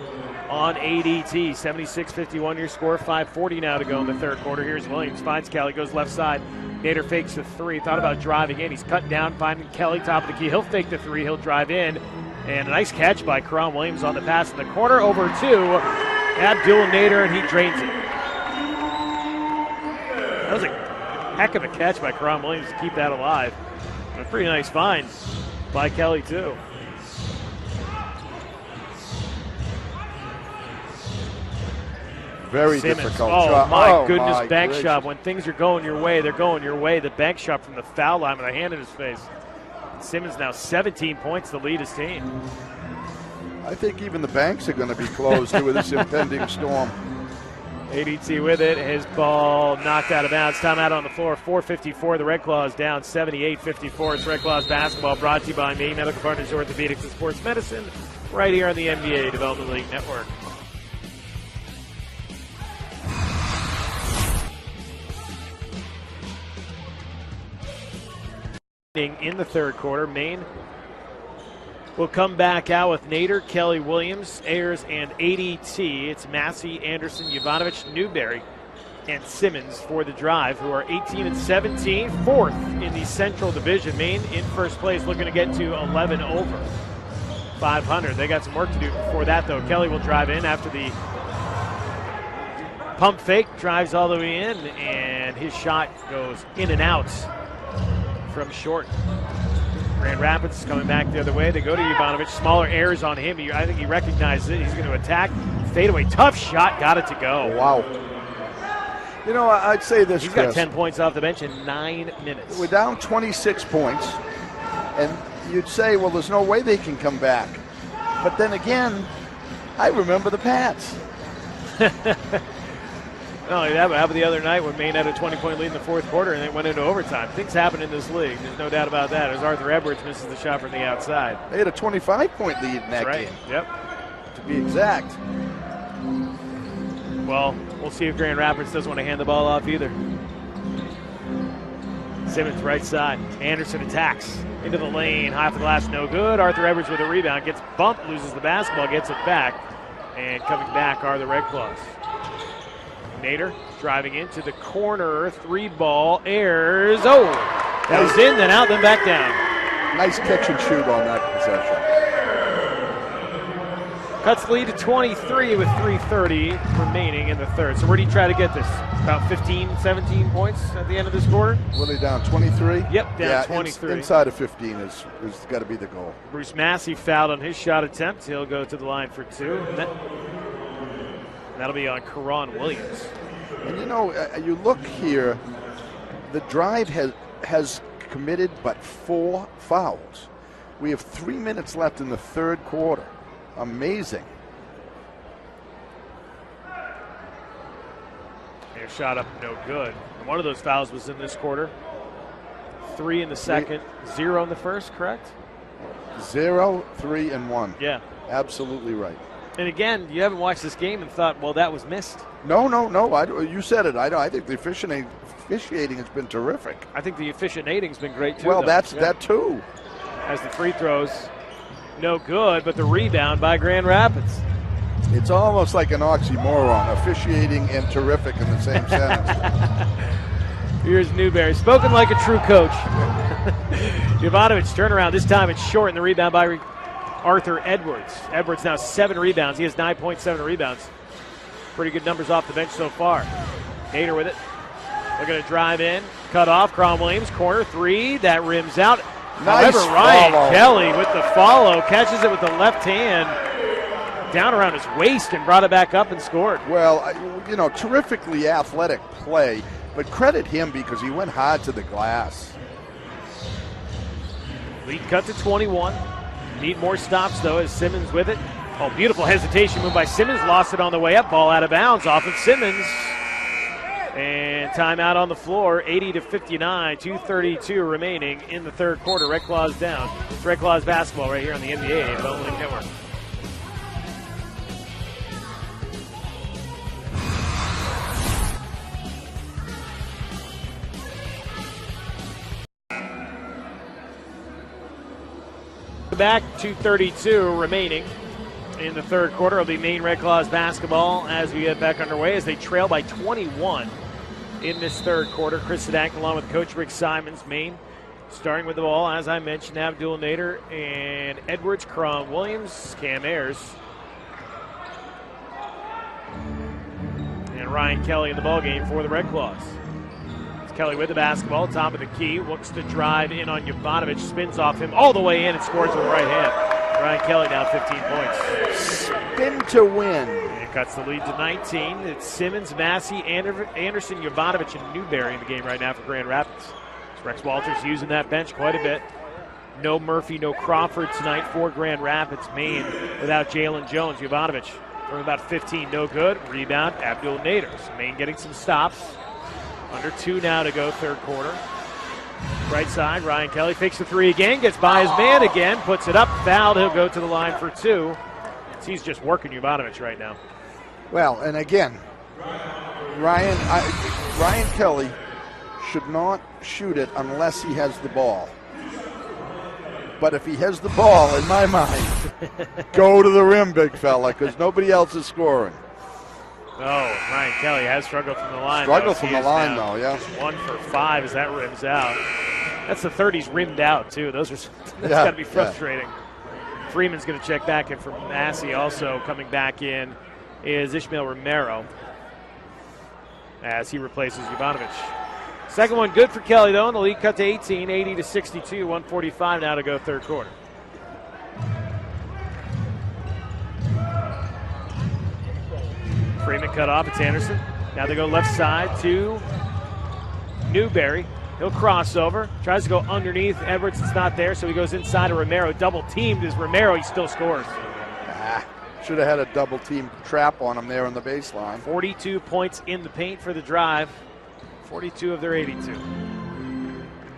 on ADT. 76-51 your score, 5:40 now to go in the third quarter. Here's Williams, finds Kelly, goes left side. Nader fakes the 3, thought about driving in. He's cut down, finding Kelly, top of the key. He'll fake the 3, he'll drive in. And a nice catch by Karan Williams on the pass in the corner over to Abdul Nader, and he drains it. That was a heck of a catch by Karan Williams to keep that alive. And a pretty nice find by Kelly, too. Very Simmons. difficult Oh, shot. my goodness, my bank gracious. shot. When things are going your way, they're going your way. The bank shot from the foul line with a hand in his face. Simmons now 17 points to lead his team. I think even the banks are going to be closed with this impending storm. ADT with it. His ball knocked out of bounds. Timeout on the floor. 4:54. The Red Claws down 78-54. It's Red Claws basketball brought to you by Maine Medical Partners Orthopedics and Sports Medicine right here on the NBA Development League Network. In the third quarter, Maine will come back out with Nader, Kelly, Williams, Ayers, and ADT. It's Massey, Anderson, Jovanovic, Newberry, and Simmons for the drive, who are 18 and 17, fourth in the Central Division. Maine in first place, looking to get to 11 over 500. They got some work to do before that, though. Kelly will drive in after the pump fake, drives all the way in, and his shot goes in and out from short. Grand Rapids is coming back the other way. They go to Jovanovic. Smaller errors on him. I think he recognizes it. He's going to attack. Fadeaway. Tough shot. Got it to go. Wow. You know, I'd say this, He's got 10 points off the bench in 9 minutes. We're down 26 points, and you'd say, well, there's no way they can come back. But then again, I remember the Pats. Not only that, but how about the other night when Maine had a 20-point lead in the fourth quarter and they went into overtime? Things happen in this league. There's no doubt about that. As Arthur Edwards misses the shot from the outside. They had a 25-point lead in that game. Yep. To be exact. Well, we'll see if Grand Rapids doesn't want to hand the ball off either. Simmons right side. Anderson attacks into the lane. High off the glass, no good. Arthur Edwards with a rebound. Gets bumped, loses the basketball, gets it back. And coming back are the Red Claws. Nader driving into the corner, 3-ball, Ayers. Oh, that was in, then out, then back down. Nice catch and shoot on that possession. Cuts lead to 23 with 3:30 remaining in the third. So where do you try to get this? About 15, 17 points at the end of this quarter? Really down 23? Yep, down 23. Inside of 15 is got to be the goal. Bruce Massey fouled on his shot attempt. He'll go to the line for 2. That'll be on Karan Williams. And you know, you look here, the drive has committed but 4 fouls. We have 3 minutes left in the third quarter. Amazing. Their shot up, no good. And one of those fouls was in this quarter. 3 in the second, 0 in the first, correct? 0, 3, and 1. Yeah. Absolutely right. And again, you haven't watched this game and thought, well, that was missed. No. You said it. I think the officiating has been terrific. I think the officiating's been great, too. Well, that too. As the free throws, no good, but the rebound by Grand Rapids. It's almost like an oxymoron, officiating and terrific in the same sentence. Here's Newberry, spoken like a true coach. Jovanovic turnaround. This time it's short, and the rebound by Arthur Edwards. Edwards now 7 rebounds. He has 9.7 rebounds. Pretty good numbers off the bench so far. Nader with it. They're going to drive in. Cut off. Cron Williams, corner 3. That rims out. Nice. However, Ryan follow. Kelly with the follow. Catches it with the left hand. Down around his waist and brought it back up and scored. Well, terrifically athletic play, but credit him because he went hard to the glass. Lead cut to 21. Need more stops, though, as Simmons with it. Oh, beautiful hesitation move by Simmons. Lost it on the way up. Ball out of bounds off of Simmons. And timeout on the floor. 80-59. 2:32 remaining in the third quarter. Red Claws down. It's Red Claws basketball right here on the NBA Bowling Network. Back, 2:32 remaining in the third quarter. It'll be Maine Red Claws basketball as we get back underway as they trail by 21 in this third quarter. Chris Sadak along with Coach Rick Simons. Maine starting with the ball, as I mentioned, Abdul Nader and Edwards, Cron Williams, Cam Ayers, and Ryan Kelly in the ballgame for the Red Claws. Kelly with the basketball, top of the key, looks to drive in on Jovanovic, spins off him all the way in and scores with the right hand. Ryan Kelly now 15 points. Spin to win. And cuts the lead to 19. It's Simmons, Massey, Anderson, Jovanovic, and Newberry in the game right now for Grand Rapids. Rex Walters using that bench quite a bit. No Murphy, no Crawford tonight for Grand Rapids. Maine without Jalen Jones. Jovanovic from about 15, no good. Rebound, Abdul Nader. So Maine getting some stops. Under 2 now to go, third quarter. Right side, Ryan Kelly fakes the 3 again, gets by his man again, puts it up, fouled. He'll go to the line for 2. He's just working Jovanovic right now. Well, and again, Ryan Kelly should not shoot it unless he has the ball. But if he has the ball, in my mind, go to the rim, big fella, because nobody else is scoring. Oh, Ryan Kelly has struggled from the line. Struggled from the line, though, yeah. 1 for 5 as that rims out. That's the 30s rimmed out, too. That's got to be frustrating. Yeah. Freeman's going to check back in for Massey. Also coming back in is Ishmael Romero as he replaces Jovanovic. Second one good for Kelly, though, and the lead cut to 18, 80-62, 1:45 now to go third quarter. Freeman cut off. It's Anderson. Now they go left side to Newberry. He'll cross over. Tries to go underneath. Edwards is not there, so he goes inside of Romero. Double teamed is Romero. He still scores. Should have had a double team trap on him there on the baseline. 42 points in the paint for the drive. 42 of their 82.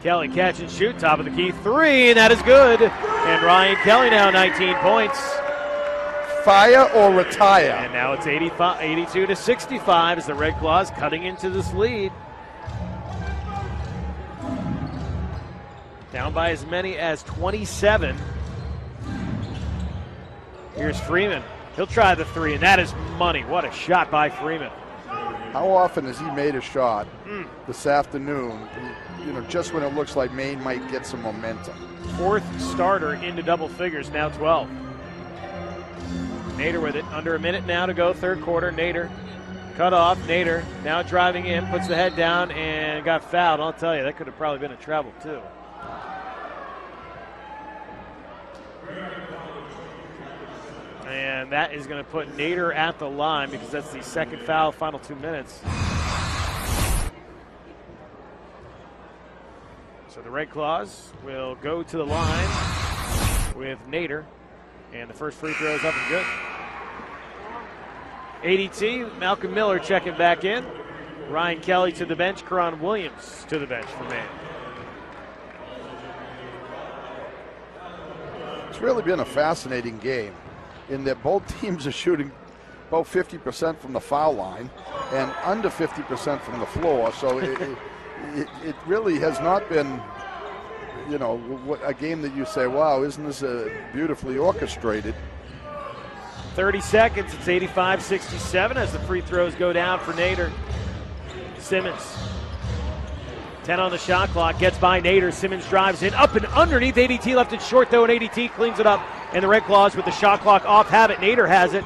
Kelly catch and shoot. Top of the key. 3, and that is good. And Ryan Kelly now 19 points. Fire or retire. And now it's 82-65 as the Red Claws cutting into this lead. Down by as many as 27. Here's Freeman. He'll try the 3, and that is money. What a shot by Freeman. How often has he made a shot this afternoon, just when it looks like Maine might get some momentum? 4th starter into double figures, now 12. Nader with it. Under a minute now to go, third quarter. Nader cut off. Nader now driving in, puts the head down, and got fouled. I'll tell you, that could have probably been a travel, too. And that is going to put Nader at the line because that's the second foul, final 2 minutes. So the Red Claws will go to the line with Nader. And the first free throw is up and good. ADT, Malcolm Miller checking back in. Ryan Kelly to the bench. Cron Williams to the bench for Maine. It's really been a fascinating game in that both teams are shooting about 50% from the foul line and under 50% from the floor. So it really has not been, a game that you say, wow, isn't this beautifully orchestrated? 30 seconds. It's 85-67 as the free throws go down for Nader. Simmons. 10 on the shot clock. Gets by Nader. Simmons drives in. Up and underneath. ADT left it short, though, and ADT cleans it up. And the Red Claws with the shot clock off have it. Nader has it.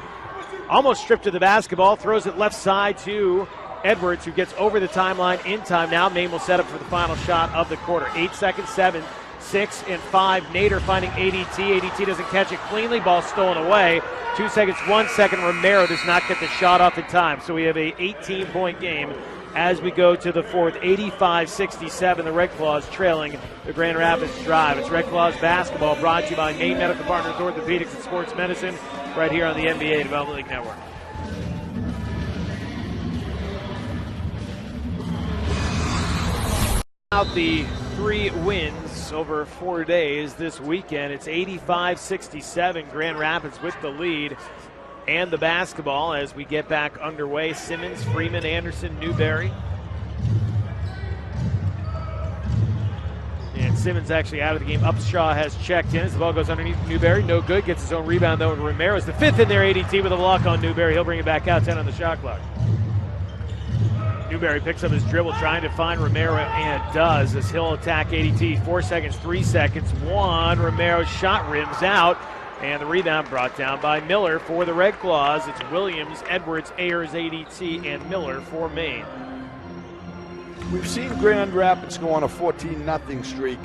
Almost stripped of the basketball. Throws it left side to Edwards, who gets over the timeline in time. Now Maine will set up for the final shot of the quarter. 8 seconds, 7, 6, and 5. Nader finding ADT. ADT doesn't catch it cleanly. Ball stolen away. 2 seconds, 1 second. Romero does not get the shot off in time. So we have a 18-point game as we go to the fourth. 85-67. The Red Claws trailing the Grand Rapids Drive. It's Red Claws basketball, brought to you by Maine Medical Partners Orthopedics and Sports Medicine, right here on the NBA Development League Network. Out the 3 wins over 4 days this weekend. It's 85-67. Grand Rapids with the lead and the basketball as we get back underway. Simmons, Freeman, Anderson, Newberry. And Simmons actually out of the game. Upshaw has checked in as the ball goes underneath Newberry. No good. Gets his own rebound, though, and Romero's the 5th in there. ADT with a block on Newberry. He'll bring it back out. 10 on the shot clock. Newberry picks up his dribble, trying to find Romero, and does as he'll attack ADT. 4 seconds, 3 seconds, 1. Romero's shot rims out, and the rebound brought down by Miller for the Red Claws. It's Williams, Edwards, Ayers, ADT, and Miller for Maine. We've seen Grand Rapids go on a 14-0 streak.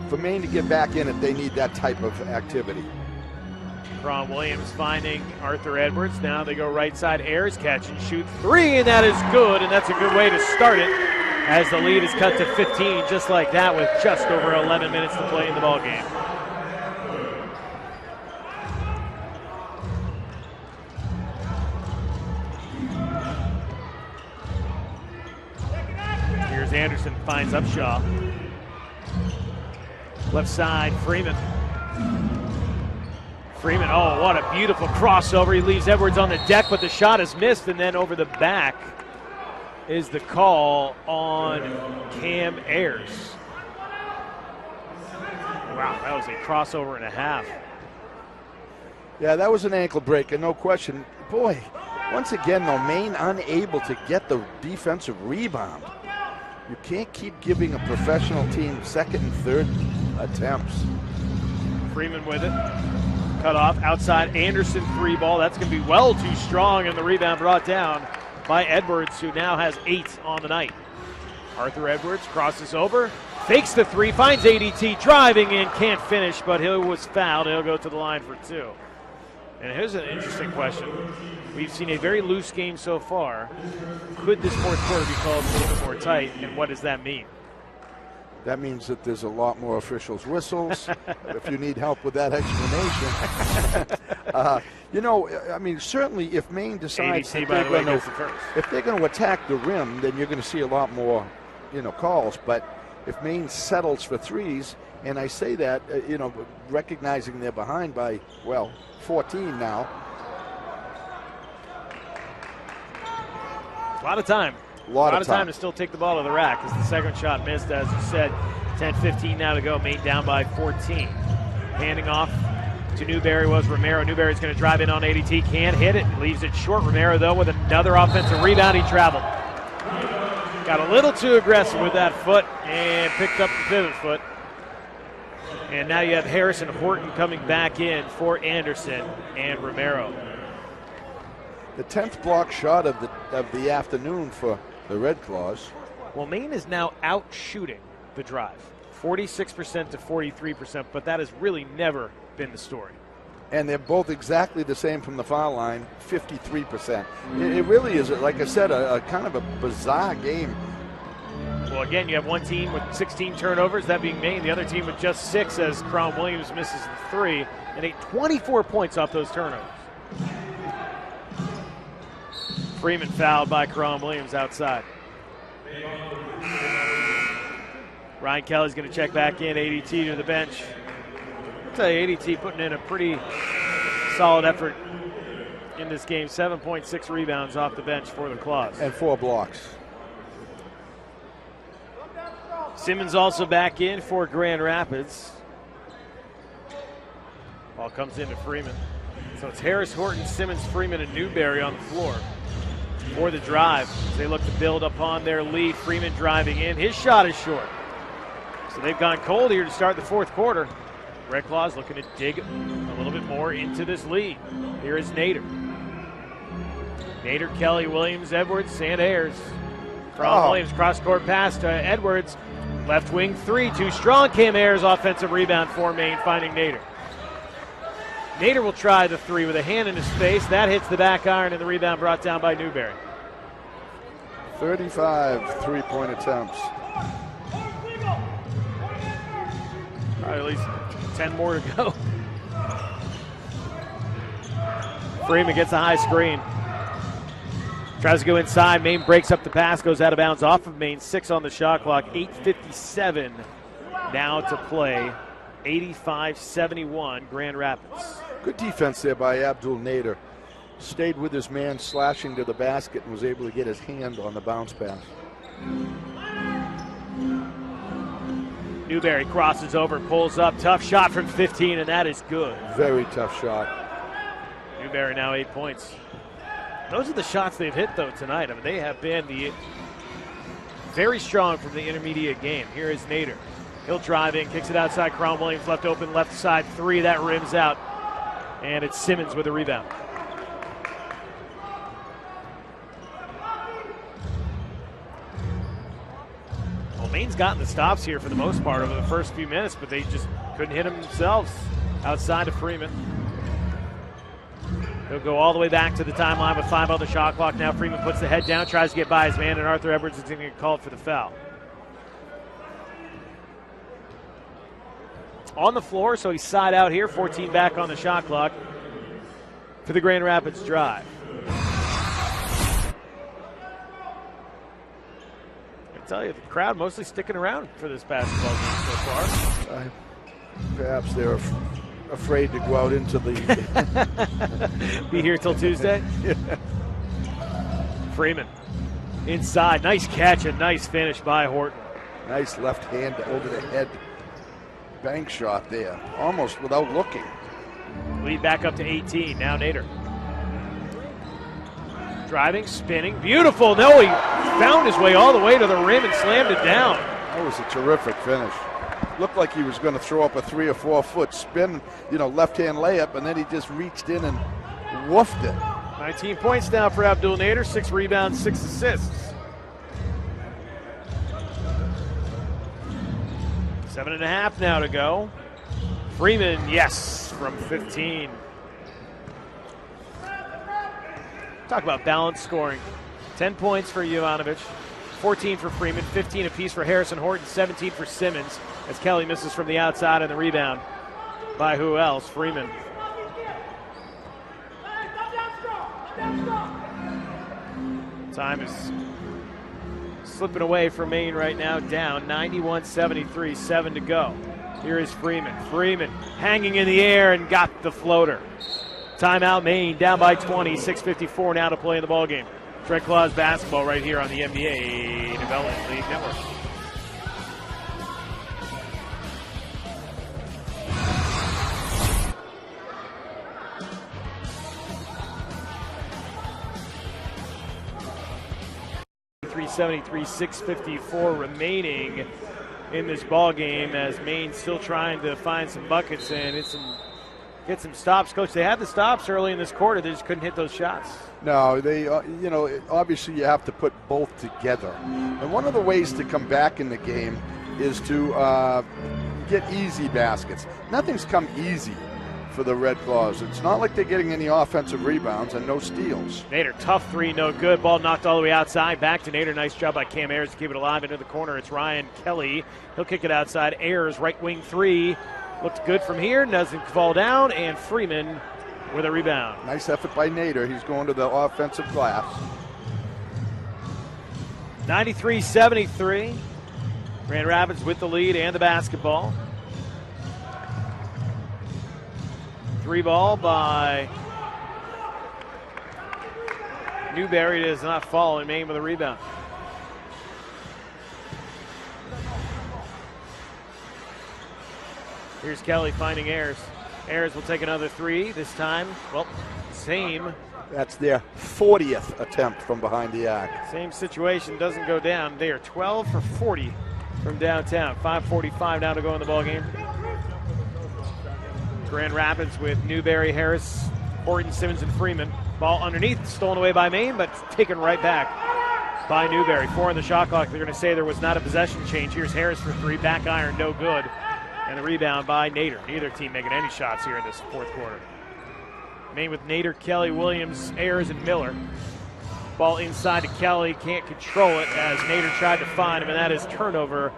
For Maine to get back in it, they need that type of activity. Cron Williams finding Arthur Edwards. Now they go right side. Ayers catch and shoot 3, and that is good, and that's a good way to start it as the lead is cut to 15, just like that, with just over 11 minutes to play in the ball game. Here's Anderson, finds Upshaw. Left side, Freeman. Freeman, oh, what a beautiful crossover. He leaves Edwards on the deck, but the shot is missed, and then over the back is the call on Cam Ayers. Wow, that was a crossover and a half. Yeah, that was an ankle breaker, no question. Boy, once again, though, Maine unable to get the defensive rebound. You can't keep giving a professional team second and third attempts. Freeman with it. Cut off outside. Anderson 3 ball. That's going to be well too strong, and the rebound brought down by Edwards, who now has 8 on the night. Arthur Edwards crosses over, fakes the 3, finds ADT driving in, can't finish, but he was fouled. He'll go to the line for 2. And here's an interesting question. We've seen a very loose game so far. Could this fourth quarter be called a little bit more tight, and what does that mean? That means that there's a lot more officials' whistles. If you need help with that explanation. You know, I mean, certainly if Maine decides that if they're going to attack the rim, then you're going to see a lot more, calls. But if Maine settles for threes, and I say that, recognizing they're behind by, 14 now. A lot of time. A lot of time to still take the ball to the rack as the second shot missed, as you said. 10-15 now to go. Maine down by 14. Handing off to Newberry was Romero. Newberry's going to drive in on ADT. Can't hit it. Leaves it short. Romero, though, with another offensive rebound. He traveled. Got a little too aggressive with that foot and picked up the pivot foot. And now you have Harrison Horton coming back in for Anderson and Romero. The 10th block shot of the afternoon for the Red Claws. Well, Maine is now out shooting the Drive, 46% to 43%, but that has really never been the story. And they're both exactly the same from the foul line, 53%. It really is, like I said, a kind of a bizarre game. Well, again, you have one team with 16 turnovers, that being Maine. The other team with just 6, as Cron Williams misses the 3 and ate 24 points off those turnovers. Freeman fouled by Cron Williams outside. Ryan Kelly's going to check back in. ADT to the bench. I'll tell you, ADT putting in a pretty solid effort in this game. 7.6 rebounds off the bench for the Claws. And 4 blocks. Simmons also back in for Grand Rapids. Ball comes into Freeman. So it's Harris, Horton, Simmons, Freeman, and Newberry on the floor for the drive. As they look to build upon their lead. Freeman driving in. His shot is short. So they've gone cold here to start the fourth quarter. Red Claws looking to dig a little bit more into this lead. Here is Nader. Nader, Kelly, Williams, Edwards, and Ayers. Williams cross-court pass to Edwards. Left wing three, too strong. Cam Ayers offensive rebound for Maine, finding Nader. Nader will try the three with a hand in his face. That hits the back iron, and the rebound brought down by Newberry. 35 three-point attempts. Probably at least 10 more to go. Freeman gets a high screen. Tries to go inside. Maine breaks up the pass, goes out of bounds off of Maine. 6 on the shot clock. 8:57 now to play. 85-71 Grand Rapids. Good defense there by Abdul Nader. Stayed with his man, slashing to the basket, and was able to get his hand on the bounce pass. Newberry crosses over, pulls up. Tough shot from 15, and that is good. Very tough shot. Newberry now 8 points. Those are the shots they've hit, though, tonight. I mean, they have been very strong from the intermediate game. Here is Nader. He'll drive in, kicks it outside. Cron Williams left open, left side three. That rims out. And it's Simmons with a rebound. Well, Maine's gotten the stops here for the most part over the first few minutes, but they just couldn't hit them themselves outside of Freeman. He'll go all the way back to the timeline with 5 on the shot clock. Now Freeman puts the head down, tries to get by his man, and Arthur Edwards is going to get called for the foul. On the floor, so he's side out here. 14 back on the shot clock for the Grand Rapids drive. I tell you, the crowd mostly sticking around for this basketball game so far. Perhaps they're afraid to go out into the... Be here till Tuesday? Yeah. Freeman inside. Nice catch and nice finish by Horton. Nice left hand over the head. Bank shot there, almost without looking. Lead back up to 18. Now Nader. Driving, spinning. Beautiful. No, he found his way all the way to the rim and slammed it down. That was a terrific finish. Looked like he was going to throw up a 3 or 4 foot spin, left-hand layup, and then he just reached in and woofed it. 19 points now for Abdul Nader, 6 rebounds, 6 assists. 7.5 now to go. Freeman, yes, from 15. Talk about balanced scoring. 10 points for Jovanovic, 14 for Freeman, 15 apiece for Harrison Horton, 17 for Simmons, as Kelly misses from the outside and the rebound by who else? Freeman. Time is slipping away for Maine right now, down 91-73, 7 to go. Here is Freeman. Freeman hanging in the air and got the floater. Timeout, Maine down by 20, 6:54 now to play in the ballgame. Red Claws basketball right here on the NBA Development League Network. .73, 6:54 remaining in this ball game as Maine still trying to find some buckets and get some stops. Coach, they had the stops early in this quarter. They just couldn't hit those shots. No, they, obviously you have to put both together. And one of the ways to come back in the game is to get easy baskets. Nothing's come easy for the Red Claws. It's not like they're getting any offensive rebounds and no steals. Nader, tough three, no good. Ball knocked all the way outside. Back to Nader. Nice job by Cam Ayers to keep it alive into the corner. It's Ryan Kelly. He'll kick it outside. Ayers, right wing three. Looked good from here. Doesn't fall down. And Freeman with a rebound. Nice effort by Nader. He's going to the offensive glass. 93-73. Grand Rapids with the lead and the basketball. 3 ball by Newberry. Does not fall, and Maine with a rebound. Here's Kelly finding Ayers. Ayers will take another three. This time, well, same. That's their 40th attempt from behind the arc. Same situation, doesn't go down. They are 12 for 40 from downtown. 5:45 now to go in the ball game. Grand Rapids with Newberry, Harris, Horton, Simmons, and Freeman. Ball underneath, stolen away by Maine, but taken right back by Newberry. 4 on the shot clock. They're going to say there was not a possession change. Here's Harris for 3, back iron, no good. And the rebound by Nader. Neither team making any shots here in this fourth quarter. Maine with Nader, Kelly, Williams, Ayers, and Miller. Ball inside to Kelly, can't control it as Nader tried to find him, and that is turnover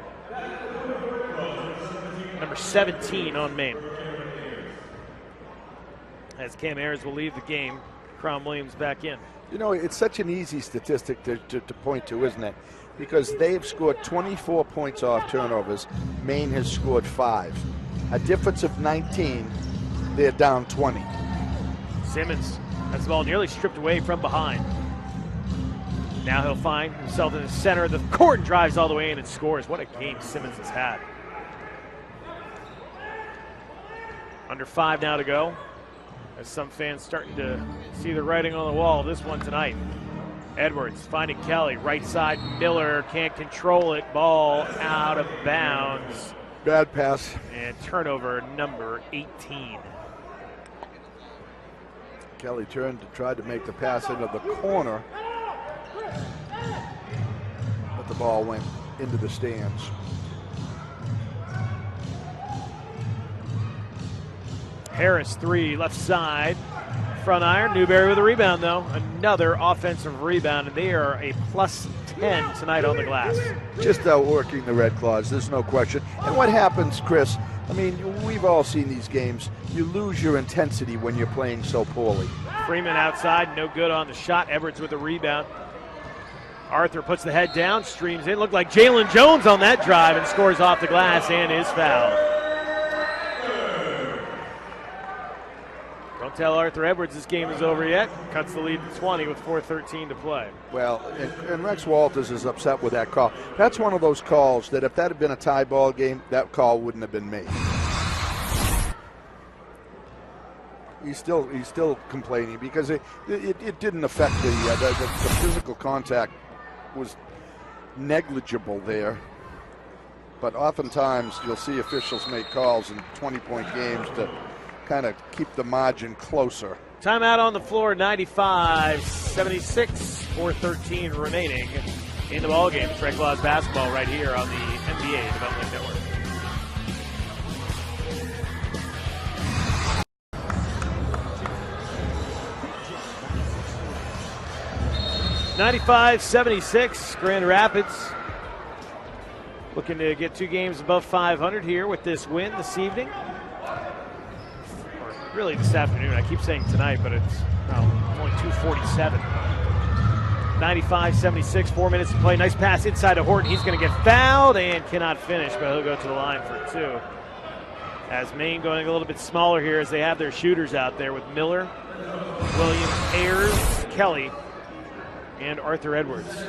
number 17 on Maine. As Cam Ayers will leave the game, Crom Williams back in. You know, it's such an easy statistic to point to, isn't it? Because they've scored 24 points off turnovers. Maine has scored 5. A difference of 19, they're down 20. Simmons has the ball nearly stripped away from behind. Now he'll find himself in the center of the court and drives all the way in and scores. What a game Simmons has had. Under 5 now to go. As some fans starting to see the writing on the wall of this one tonight. Edwards finding Kelly, right side, Miller can't control it, ball out of bounds. Bad pass. And turnover number 18. Kelly turned to try to make the pass into the corner, but the ball went into the stands. Harris 3, left side, front iron. Newberry with a rebound, though. Another offensive rebound, and they are a plus 10 tonight on the glass. Just outworking the Red Claws, there's no question. And what happens, Chris, I mean, we've all seen these games. You lose your intensity when you're playing so poorly. Freeman outside, no good on the shot. Edwards with a rebound. Arthur puts the head down, streams in. Looked like Jalen Jones on that drive and scores off the glass and is fouled. Don't tell Arthur Edwards this game is over yet. Cuts the lead to 20 with 4:13 to play. Well, and Rex Walters is upset with that call. That's one of those calls that if that had been a tie ball game, that call wouldn't have been made. He's still complaining because it didn't affect the physical contact was negligible there. But oftentimes you'll see officials make calls in 20-point games to kind of keep the margin closer. Timeout on the floor, 95-76, 4:13 remaining in the ballgame. It's Red Claws basketball right here on the NBA Development Network. (95-76) Grand Rapids looking to get 2 games above 500 here with this win this evening. Really this afternoon. I keep saying tonight, but it's only 2:47. 95-76, 4 minutes to play. Nice pass inside to Horton. He's going to get fouled and cannot finish, but he'll go to the line for 2. As Maine going a little bit smaller here as they have their shooters out there with Miller, Williams, Ayers, Kelly, and Arthur Edwards.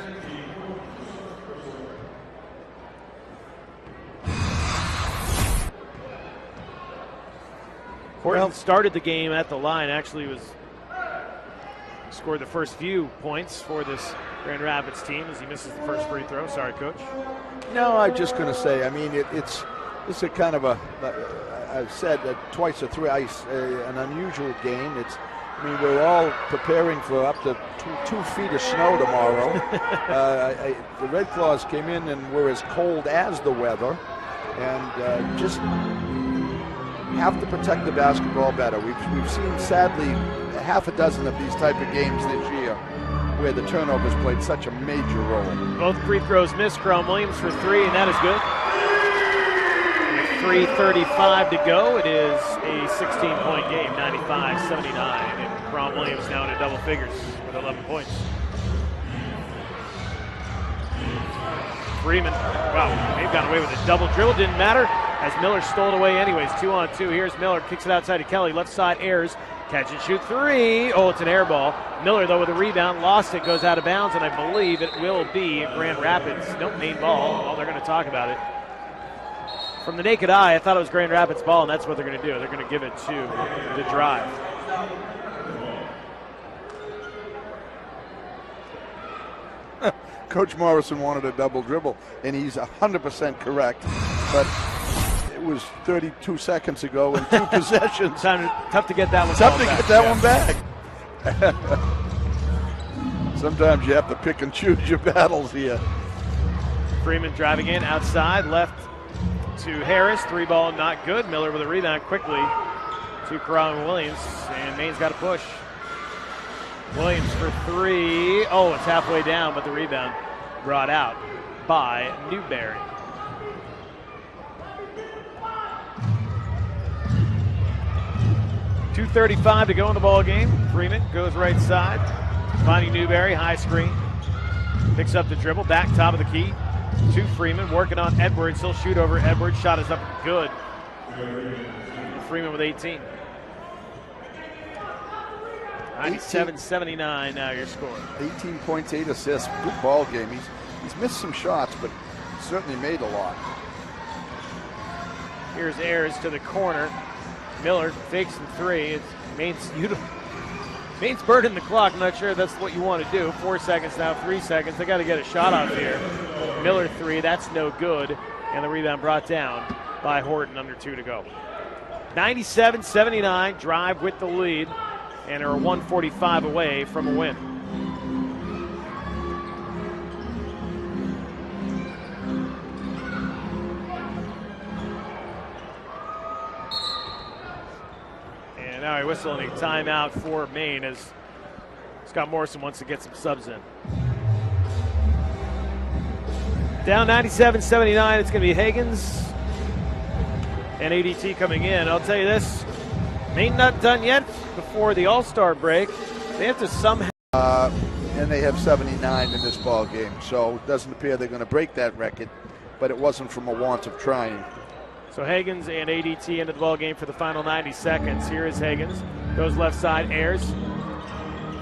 Horton started the game at the line. Actually scored the first few points for this Grand Rapids team as he misses the first free throw. Sorry, Coach. No, I'm just going to say, I mean, it's a kind of I've said twice or thrice, an unusual game. We're all preparing for up to 2 feet of snow tomorrow. The Red Claws came in and were as cold as the weather, and just have to protect the basketball better. We've seen, sadly, half a dozen of these type of games this year where the turnovers played such a major role. Both free throws missed. Crom Williams for 3, and that is good. With 3:35 to go, it is a 16-point game, 95-79, and Crom Williams now into double figures with 11 points. Freeman, wow, they've gotten away with a double dribble. Didn't matter as Miller stole it away anyways. 2-on-2. Here's Miller, kicks it outside to Kelly. Left side, Ayers. Catch and shoot 3. Oh, it's an air ball. Miller, though, with a rebound, lost it, goes out of bounds, and I believe it will be Grand Rapids. No, Maine ball. Oh, they're going to talk about it. From the naked eye, I thought it was Grand Rapids ball, and that's what they're going to do. They're going to give it to the Drive. Coach Morrison wanted a double dribble, and he's 100% correct. But it was 32 seconds ago and 2 possessions. Tough to get that one. Tough to get that one back. Sometimes you have to pick and choose your battles here. Freeman driving in outside, left to Harris. 3-ball, not good. Miller with a rebound quickly to Corral Williams, and Maine's got to push. Williams for 3. Oh, it's halfway down, but the rebound brought out by Newberry. .235 to go in the ball game. Freeman goes right side, finding Newberry, high screen. Picks up the dribble, back top of the key to Freeman, working on Edwards. He'll shoot over Edwards. Shot is up good. Freeman with 18. 97-79 now your score. 18 points, 8 assists. Good ball game. He's missed some shots, but certainly made a lot. Here's Ayers to the corner. Miller fakes the 3. It's Maine's burning the clock. I'm not sure that's what you want to do. 4 seconds now, 3 seconds. They got to get a shot off here. Miller 3, that's no good. And the rebound brought down by Horton, under 2 to go. 97-79, Drive with the lead. And are 145 away from a win. And now we're whistling a timeout for Maine as Scott Morrison wants to get some subs in. Down 97-79, it's going to be Higgins and ADT coming in. I'll tell you this, Maine not done yet before the All-Star break. They have to somehow... and they have 79 in this ball game, so it doesn't appear they're going to break that record, but it wasn't from a want of trying. So Higgins and ADT into the ball game for the final 90 seconds. Here is Higgins. Goes left side, Ayers.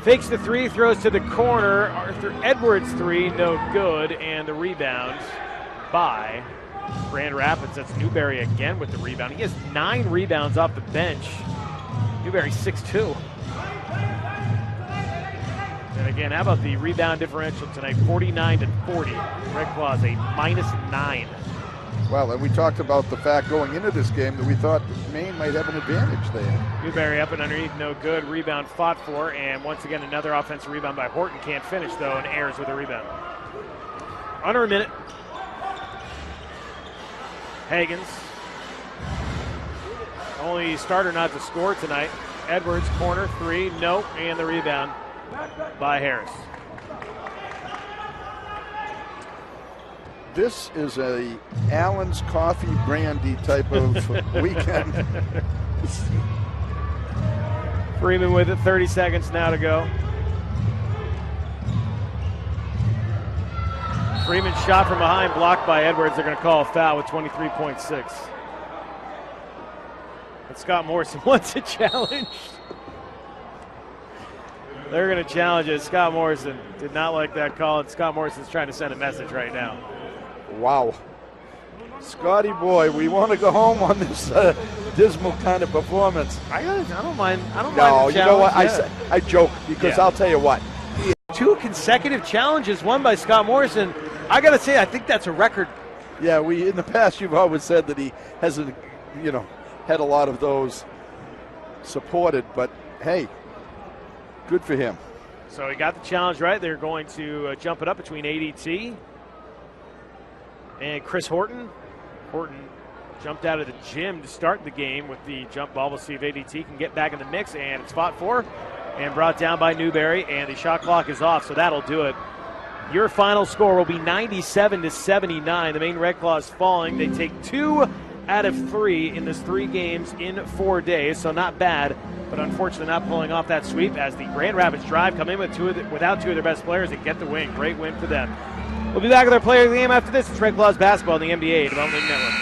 Fakes the 3, throws to the corner. Arthur Edwards 3, no good. And the rebound by Grand Rapids. That's Newberry again with the rebound. He has 9 rebounds off the bench. Newberry 6'2". And again, how about the rebound differential tonight? 49-40. Red Claws a -9. Well, and we talked about the fact going into this game that we thought Maine might have an advantage there. Newberry up and underneath, no good. Rebound fought for, and once again another offensive rebound by Horton. Can't finish though, and Ayers with a rebound. Under a minute. Higgins. Only starter not to score tonight. Edwards, corner 3, no, and the rebound by Harris. This is a Allen's Coffee Brandy type of weekend. Freeman with it, 30 seconds now to go. Freeman shot from behind, blocked by Edwards. They're going to call a foul with 23.6. And Scott Morrison wants a challenge. They're going to challenge it. Scott Morrison did not like that call, and Scott Morrison's trying to send a message right now. Wow. Scotty boy, we want to go home on this dismal kind of performance. I don't mind. I don't mind. No, you know what? Yeah. I joke because I'll tell you what. 2 consecutive challenges won by Scott Morrison. I got to say, I think that's a record. Yeah, in the past you've always said that he hasn't, had a lot of those supported, but hey, good for him. So he got the challenge right. They're going to jump it up between ADT and Chris Horton. Horton jumped out of the gym to start the game with the jump ball. We'll see if ADT can get back in the mix, and it's fought for and brought down by Newberry, and the shot clock is off, so that'll do it. Your final score will be 97-79. The Maine Red Claws falling. They take 2 out of 3 in this 3 games in 4 days, so not bad, but unfortunately not pulling off that sweep as the Grand Rapids Drive come in with without 2 of their best players and get the win. Great win for them. We'll be back with our player of the game after this. It's Red Claws basketball on the NBA Development Network.